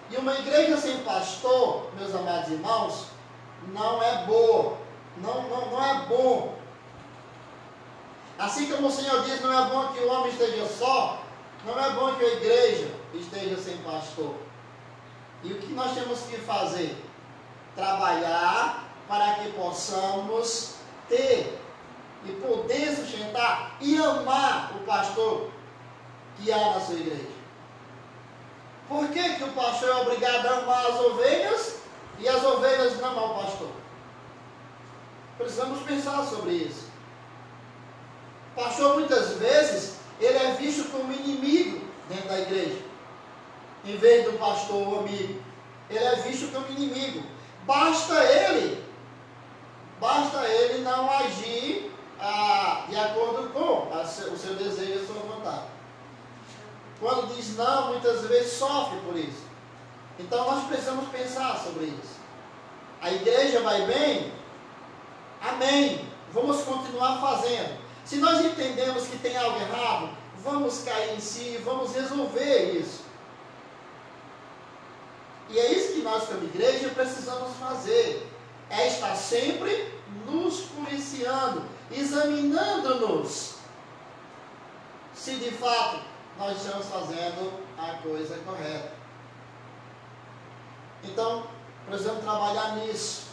E uma igreja sem pastor, meus amados irmãos, não é boa. Não é bom. Assim como o Senhor diz, não é bom que o homem esteja só, não é bom que a igreja esteja sem pastor. E o que nós temos que fazer? Trabalhar para que possamos ter e poder sustentar e amar o pastor que há na sua igreja. Por que o pastor é obrigado a amar as ovelhas e as ovelhas não amam o pastor? Precisamos pensar sobre isso. O pastor, muitas vezes, ele é visto como inimigo dentro da igreja, em vez do pastor amigo. Ele é visto como inimigo. Basta ele não agir de acordo com o seu desejo e a sua vontade. Quando diz não, muitas vezes sofre por isso. Então nós precisamos pensar sobre isso. A igreja vai bem? Amém. Vamos continuar fazendo. Se nós entendemos que tem algo errado, vamos cair em si, vamos resolver isso. E é isso que nós, como igreja, precisamos fazer. É estar sempre nos policiando, examinando-nos, se de fato nós estamos fazendo a coisa correta. Então, precisamos trabalhar nisso.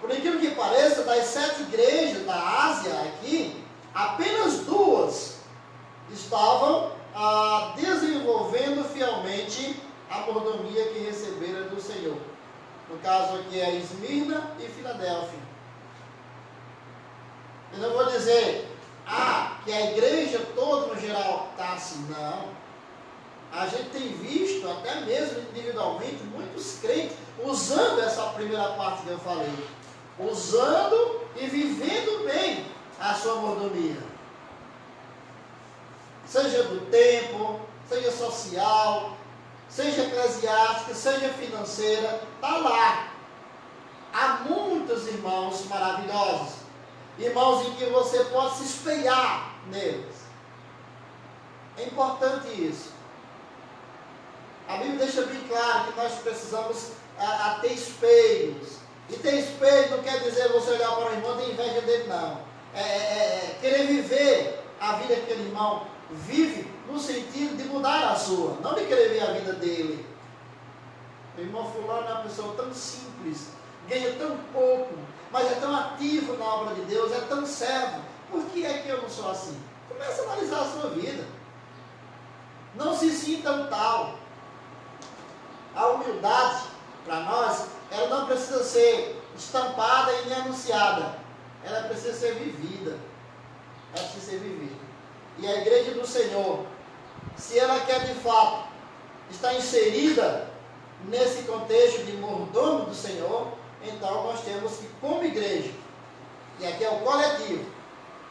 Por incrível que pareça, das 7 igrejas da Ásia aqui, apenas 2 estavam desenvolvendo fielmente a mordomia que receberam do Senhor. No caso aqui é Esmirna e Filadélfia. Eu não vou dizer que a igreja toda no geral está assim, não. A gente tem visto, até mesmo individualmente, muitos crentes usando essa primeira parte que eu falei. Usando e vivendo bem a sua mordomia. Seja do tempo, seja social, seja eclesiástica, seja financeira, está lá. Há muitos irmãos maravilhosos. Irmãos em que você pode se espelhar neles. É importante isso. A Bíblia deixa bem claro que nós precisamos ter espelhos. E ter espelho não quer dizer você olhar para o irmão e ter inveja dele, não. Querer viver a vida que aquele irmão vive no sentido de mudar a sua, não de querer ver a vida dele. O irmão fulano é uma pessoa tão simples, ganha tão pouco, mas é tão ativo na obra de Deus, é tão servo. Por que é que eu não sou assim? Comece a analisar a sua vida. Não se sinta tal. A humildade, para nós, ela não precisa ser estampada e nem anunciada. Ela precisa ser vivida. Ela precisa ser vivida. E a igreja do Senhor, se ela quer de fato estar inserida nesse contexto de mordomo do Senhor, então nós temos que, como igreja, e aqui é o coletivo,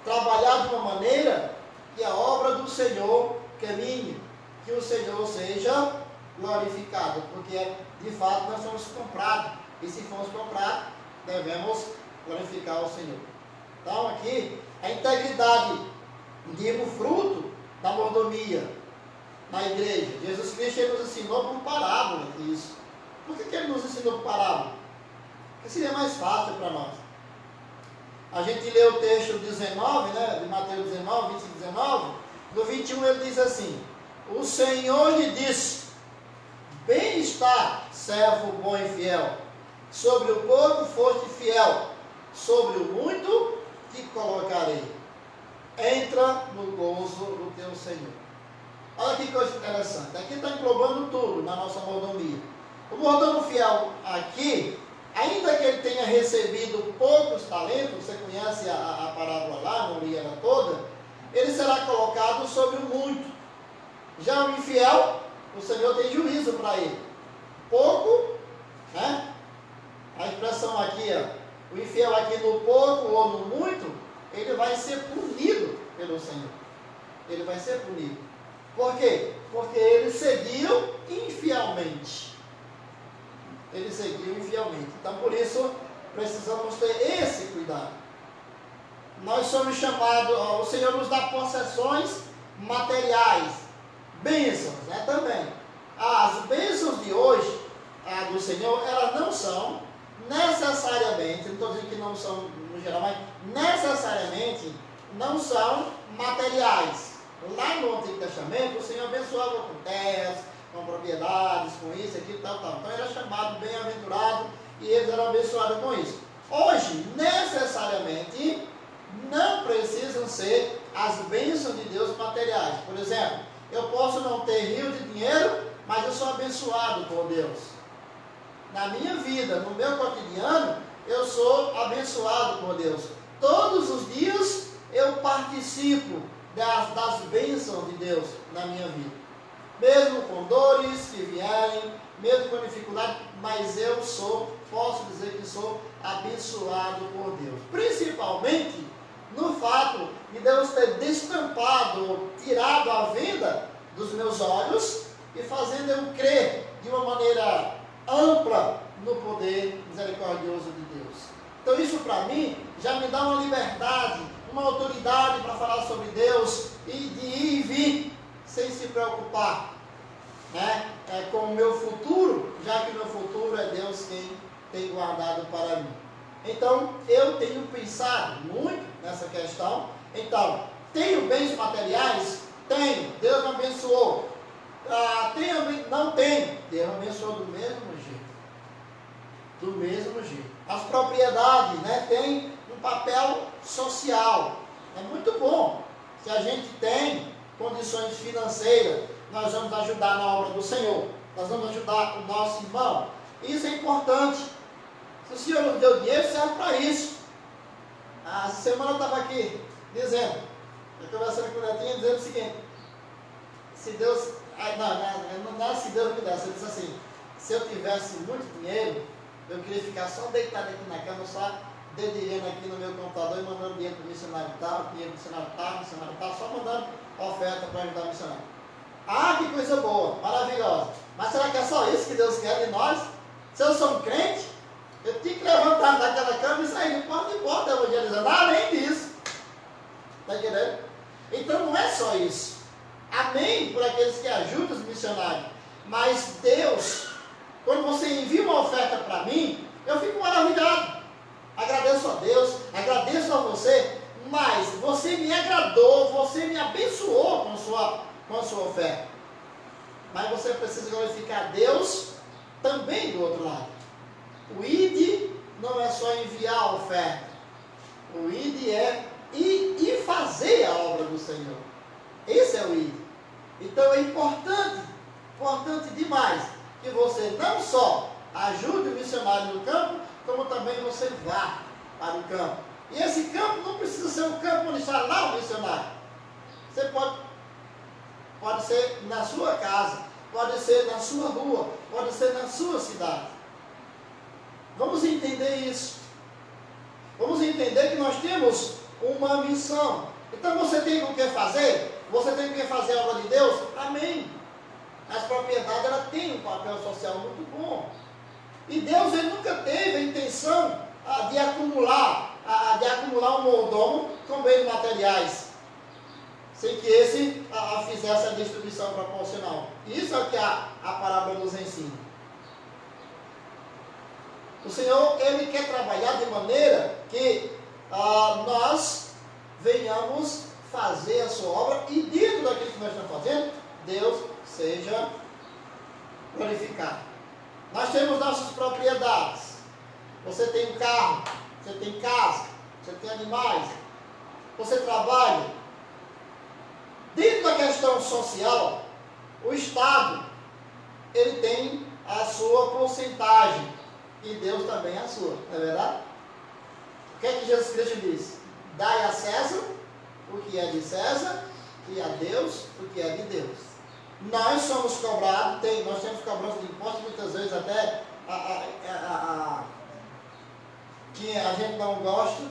trabalhar de uma maneira que a obra do Senhor caminhe, que o Senhor seja glorificado, porque de fato nós somos comprados, e se formos comprados, devemos glorificar o Senhor. Então aqui, a integridade digo fruto da mordomia na igreja. Jesus Cristo ele nos ensinou por parábola isso. Por que ele nos ensinou por parábola? Porque seria mais fácil para nós. A gente lê o texto 19, de Mateus 19, 25 e 19, no 21 ele diz assim: o Senhor lhe disse, bem está, servo bom e fiel, sobre o pouco foste fiel, sobre o muito te colocarei. Entra no gozo do teu Senhor. Olha que coisa interessante. Aqui está englobando tudo na nossa mordomia. O mordomo fiel aqui, ainda que ele tenha recebido poucos talentos, você conhece a parábola lá, não li ela toda, ele será colocado sobre o muito. Já o infiel, o Senhor tem juízo para ele. Pouco, a expressão aqui, o infiel aqui no pouco ou no muito, ele vai ser punido pelo Senhor. Ele vai ser punido. Por quê? Porque ele seguiu infielmente. Ele seguiu infielmente. Então, por isso, precisamos ter esse cuidado. Nós somos chamados, o Senhor nos dá possessões materiais, bênçãos, né, também. As bênçãos de hoje, do Senhor, elas não são necessariamente, não estou dizendo que não são no geral, mas necessariamente não são materiais. Lá no Antigo Testamento, o Senhor abençoava com terras, com propriedades, com isso, aquilo, tal. Então era chamado bem-aventurado e eles eram abençoados com isso. Hoje, necessariamente, não precisam ser as bênçãos de Deus materiais. Por exemplo, eu posso não ter rio de dinheiro, mas eu sou abençoado por Deus. Na minha vida, no meu cotidiano, eu sou abençoado por Deus. Todos os dias eu participo das bênçãos de Deus na minha vida. Mesmo com dores que vierem, mesmo com dificuldade, mas eu posso dizer que sou abençoado por Deus. Principalmente no fato de Deus ter destampado, tirado a venda dos meus olhos e fazendo eu crer de uma maneira ampla no poder misericordioso de Deus. Então isso para mim já me dá uma liberdade, uma autoridade para falar sobre Deus e de ir e vir sem se preocupar, né, com o meu futuro, já que o meu futuro é Deus quem tem guardado para mim. Então eu tenho pensado muito nessa questão. Então, tenho bens materiais? Tenho, Deus me abençoou. Não tenho, Deus me abençoou do mesmo jeito. Do mesmo jeito. As propriedades, né, têm um papel social. É muito bom. Se a gente tem condições financeiras, nós vamos ajudar na obra do Senhor. Nós vamos ajudar o nosso irmão. Isso é importante. Se o Senhor nos deu dinheiro, serve para isso. A semana eu estava aqui dizendo, eu conversando com o Netinho, dizendo o seguinte: se Deus, não é se Deus me desse, eu disse assim, se eu tivesse muito dinheiro, eu queria ficar só deitado aqui na cama, só dedilhando aqui no meu computador e mandando dinheiro para o missionário tal, dinheiro para o missionário tal, só mandando oferta para ajudar o missionário. Ah, que coisa boa, maravilhosa. Mas será que é só isso que Deus quer de nós? Se eu sou um crente, eu tinha que levantar daquela cama e sair de porta em porta evangelizando. Além disso. Está entendendo? Então não é só isso. Amém por aqueles que ajudam os missionários. Mas Deus, quando você envia uma oferta para mim, eu fico maravilhado. Agradeço a Deus, agradeço a você, mas você me agradou, você me abençoou com a sua oferta. Mas você precisa glorificar a Deus também do outro lado. O ID não é só enviar a oferta. O ID é ir e fazer a obra do Senhor. Esse é o ID. Então é importante demais que você não só ajude o missionário no campo, como também você vá para o campo. E esse campo não precisa ser um campo onde está lá o missionário. Você pode ser na sua casa, pode ser na sua rua, pode ser na sua cidade. Vamos entender isso. Vamos entender que nós temos uma missão. Então você tem o que fazer? Você tem o que fazer a obra de Deus? Amém. As propriedades, ela tem um papel social muito bom. E Deus, ele nunca teve a intenção de acumular um mordomo com bens materiais, sem que esse fizesse a distribuição proporcional. Isso é o que a parábola nos ensina. O Senhor, ele quer trabalhar de maneira que nós venhamos fazer a sua obra e dentro daquilo que nós estamos fazendo, Deus seja glorificado. Nós temos nossas propriedades. Você tem um carro, você tem casa, você tem animais, você trabalha. Dentro da questão social, o Estado, ele tem a sua porcentagem e Deus também a sua, não é verdade? O que é que Jesus Cristo diz? Dai a César o que é de César e a Deus o que é de Deus. Nós somos cobrados, nós temos cobrança de impostos, muitas vezes até que a gente não gosta,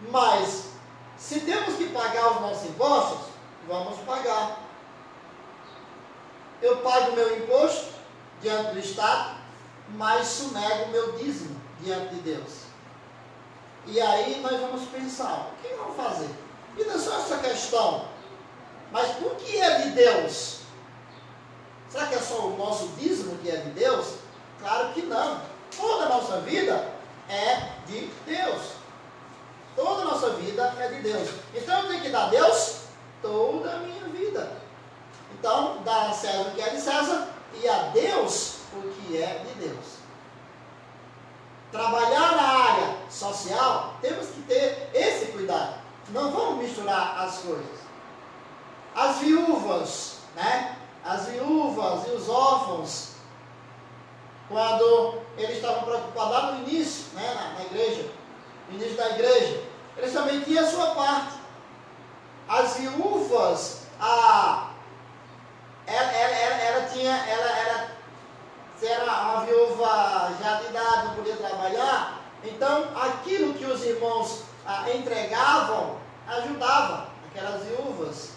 mas se temos que pagar os nossos impostos, vamos pagar. Eu pago o meu imposto diante do Estado, mas sonego o meu dízimo diante de Deus. E aí nós vamos pensar, o que vamos fazer? E não é só essa questão, mas o que é de Deus? Será que é só o nosso dízimo que é de Deus? Claro que não. Toda a nossa vida é de Deus. Toda a nossa vida é de Deus. Então eu tenho que dar a Deus toda a minha vida. Então, dar a César o que é de César e a Deus o que é de Deus. Trabalhar na área social, temos que ter esse cuidado. Não vamos misturar as coisas. As viúvas, né? As viúvas e os órfãos, quando eles estavam preocupados lá no início, né, na igreja, no início da igreja, eles também tinham a sua parte. As viúvas, se era uma viúva já de idade, não podia trabalhar, então aquilo que os irmãos entregavam, ajudava aquelas viúvas.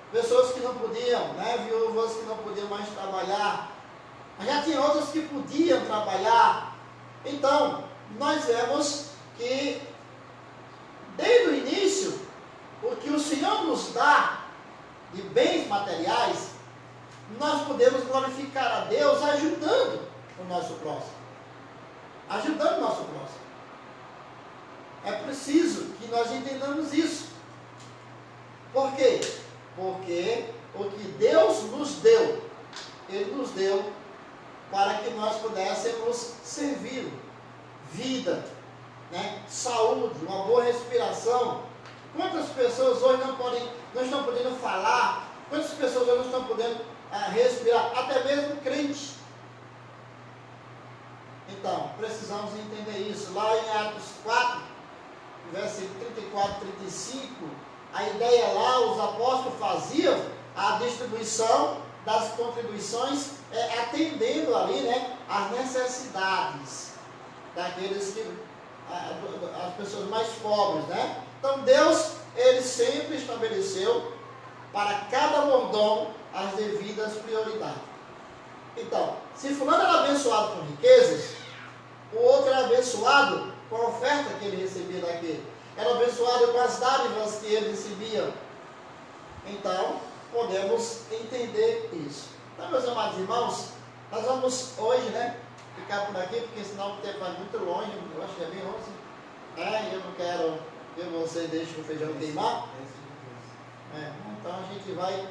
Pessoas que não podiam, né, viúvas que não podiam mais trabalhar. Mas já tinha outras que podiam trabalhar. Então, nós vemos que, desde o início, o que o Senhor nos dá de bens materiais, nós podemos glorificar a Deus ajudando o nosso próximo. Ajudando o nosso próximo. É preciso que nós entendamos isso. Por quê? Porque o que Deus nos deu, Ele nos deu para que nós pudéssemos servi-lo. Vida, né? Saúde, uma boa respiração. Quantas pessoas hoje não estão podendo falar? Quantas pessoas hoje não estão podendo respirar? Até mesmo crentes. Então, precisamos entender isso. Lá em Atos 4, versículo 34 e 35, a ideia lá, os apóstolos faziam a distribuição das contribuições, atendendo ali, né, as necessidades daqueles que, as pessoas mais pobres, né? Então Deus, Ele sempre estabeleceu para cada mordomo as devidas prioridades. Então, se fulano era abençoado com riquezas, o outro era abençoado com a oferta que ele recebia daquele. Era abençoado com as dádivas que ele recebia. Então, podemos entender isso. Então, meus amados irmãos, nós vamos hoje, né, ficar por aqui, porque senão o tempo vai muito longe, eu acho que é bem 11, né, e eu não quero que você deixe o feijão queimar. Então, a gente vai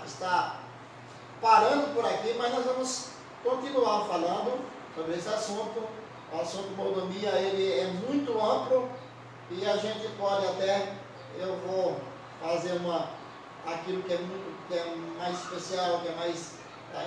estar parando por aqui, mas nós vamos continuar falando sobre esse assunto. O assunto mordomia, ele é muito amplo e a gente pode até, eu vou fazer aquilo que é mais especial, que é mais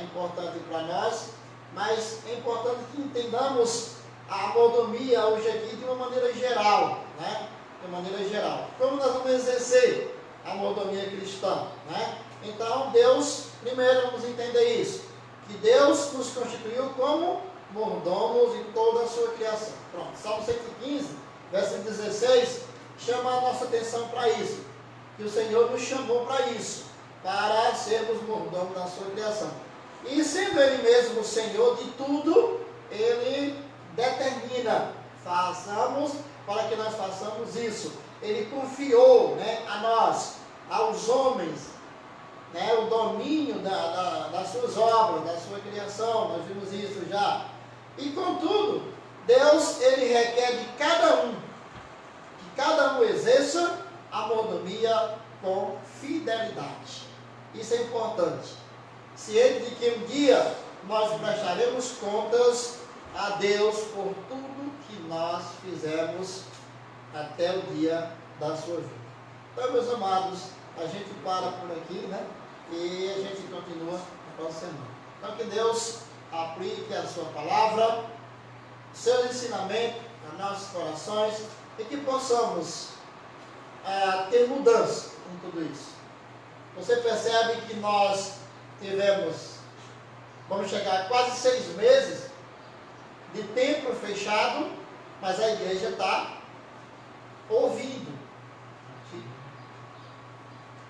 importante para nós, mas é importante que entendamos a mordomia hoje aqui de uma maneira geral, né? De uma maneira geral. Como nós vamos exercer a mordomia cristã, né? Então, Deus, primeiro vamos entender isso, que Deus nos constituiu como mordomos em toda a sua criação. Pronto, Salmo 115, versículo 16, chama a nossa atenção para isso, que o Senhor nos chamou para isso, para sermos mordomos na sua criação. E sendo Ele mesmo o Senhor de tudo, Ele determina, façamos para que nós façamos isso. Ele confiou, né, a nós, aos homens, né, o domínio das suas obras, da sua criação. Nós vimos isso já. E contudo, Deus, Ele requer de cada um, que cada um exerça a mordomia com fidelidade. Isso é importante. Ciente de que um dia nós prestaremos contas a Deus por tudo que nós fizemos até o dia da sua vida. Então, meus amados, a gente para por aqui, né? E a gente continua na próxima semana. Então, que Deus aplique a sua palavra, seus ensinamentos a nossos corações e que possamos ter mudança em tudo isso. Você percebe que nós vamos chegar a quase 6 meses de templo fechado mas a igreja está ouvindo.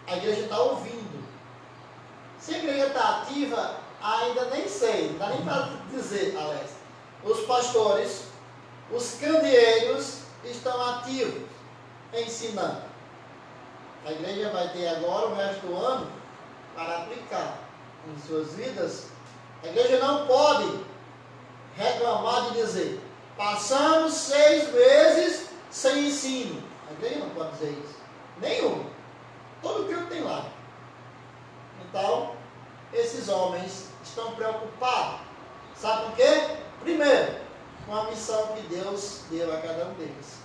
A igreja está ouvindo. Se a igreja está ativa, ainda nem sei, não dá nem para dizer, Alex. Os pastores, os candeeiros estão ativos, ensinando. A igreja vai ter agora o resto do ano para aplicar em suas vidas. A igreja não pode reclamar de dizer: passamos 6 meses sem ensino. A igreja não pode dizer isso. Nenhum. Todo culto tem lá. Então, esses homens estão preocupados. Sabe por quê? Primeiro, com a missão que Deus deu a cada um deles.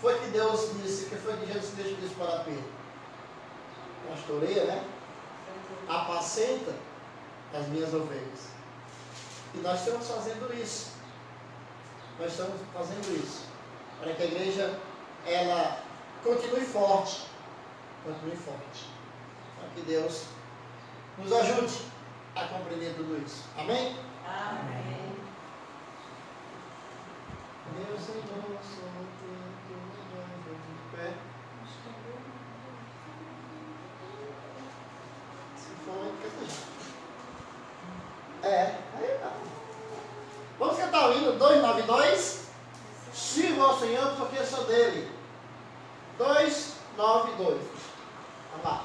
Foi que Deus disse, que foi que Jesus Cristo disse para Pedro? Pastoreia, né? Apacenta as minhas ovelhas. E nós estamos fazendo isso. Nós estamos fazendo isso. Para que a igreja, ela continue forte. Continue forte. Para que Deus nos ajude a compreender tudo isso. Amém? Amém. Meu Senhor, sou teu, de pé. Se for, canta já. Aí tá. Vamos cantar o hino 292. Sirva ao Senhor porque sou dele. 292. Vamos lá.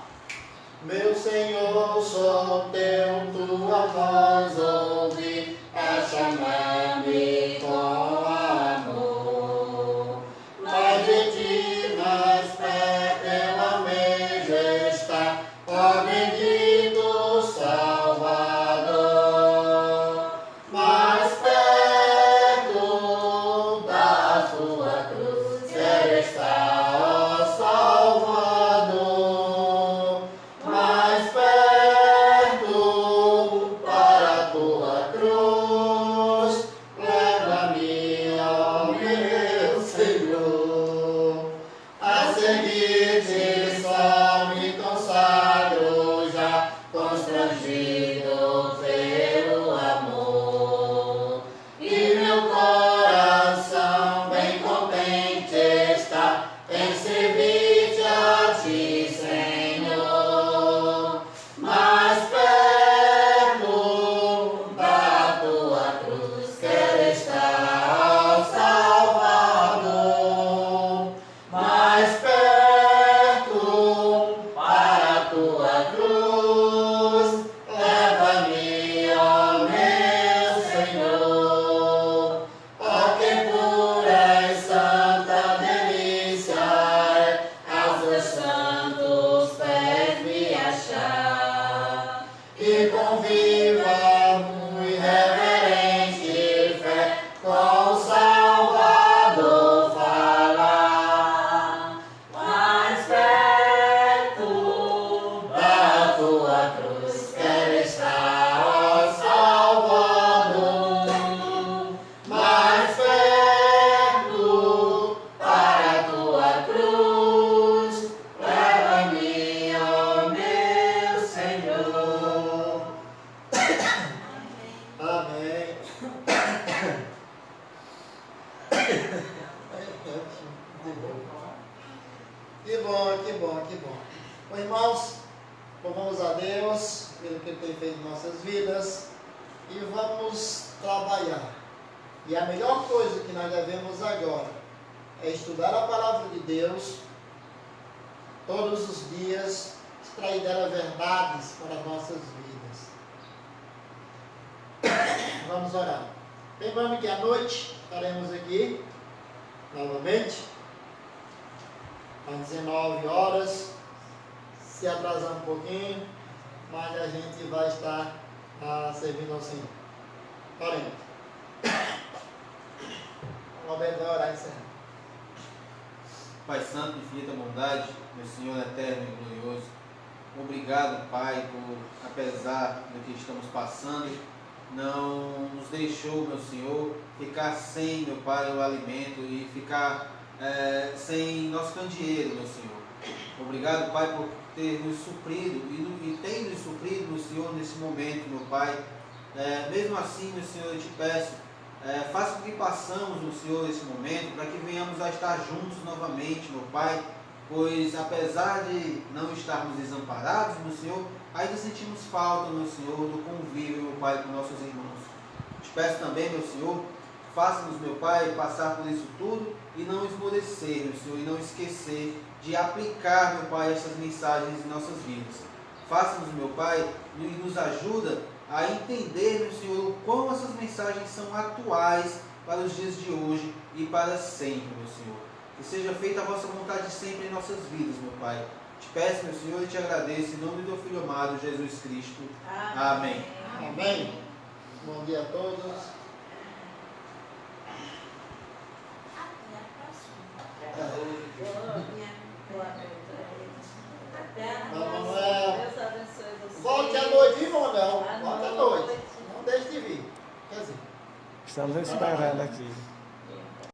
Meu Senhor, sou teu, tua voz ouvi a chamar-me com amor. Mais de ti, mais perto eu almejo estar, ó bendito Salvador. Mais perto da tua cruz quero estar, ó Salvador. Mais perto para a tua cruz, leva-me, ó meu Senhor. A seguir-te só me consagro já, constrangido pelo amor. E meu coração bem contente está em servir-te a ti, Senhor. Mais perto da tua cruz quero estar, ó Salvador. Mais perto para a tua cruz, leva-me, ó meu Senhor. Ó que pura e santa delícia é aos teus santos pés me achar, e com viva e reverente fé com o Salvador falar. Mais perto da tua cruz quero estar, ó Salvador. Mais perto para a tua cruz, leva-me, ó meu Senhor. Amém. Que bom, que bom, que bom. Bom, irmãos, louvamos a Deus pelo que Ele tem feito em nossas vidas e vamos trabalhar. E a melhor coisa que nós devemos agora é estudar a palavra de Deus todos os dias, extrair dela verdades para nossas vidas. Vamos orar. Lembrando que à noite estaremos aqui novamente às 19 horas, se atrasar um pouquinho, mas a gente vai estar servindo ao Senhor. Oremos. Roberto vai orar e encerrar. Pai Santo, infinita bondade, meu Senhor eterno e glorioso, obrigado, Pai, por, apesar do que estamos passando, não nos deixou, meu Senhor, ficar sem, meu Pai, o alimento e ficar sem nosso candeeiro, meu Senhor. Obrigado, Pai, por ter nos suprido e tem nos suprido, meu Senhor, nesse momento, meu Pai. Mesmo assim, meu Senhor, eu te peço, faça com que passamos, meu Senhor, esse momento, para que venhamos a estar juntos novamente, meu Pai, pois apesar de não estarmos desamparados, meu Senhor, ainda sentimos falta, meu Senhor, do convívio, meu Pai, com nossos irmãos. Te peço também, meu Senhor, faça-nos, meu Pai, passar por isso tudo e não esmorecer, meu Senhor, e não esquecer de aplicar, meu Pai, essas mensagens em nossas vidas. Faça-nos, meu Pai, e nos ajuda a entender, meu Senhor, o quão essas mensagens são atuais para os dias de hoje e para sempre, meu Senhor. Que seja feita a vossa vontade sempre em nossas vidas, meu Pai. Te peço, meu Senhor, e te agradeço, em nome do Filho amado, Jesus Cristo. Amém. Amém. Bom dia a todos. Até a próxima. Manuel. Deus abençoe você. Volte à noite, irmão, não. À Volte à noite. noite. Não deixe de vir. Quer dizer, Estamos esperando aqui.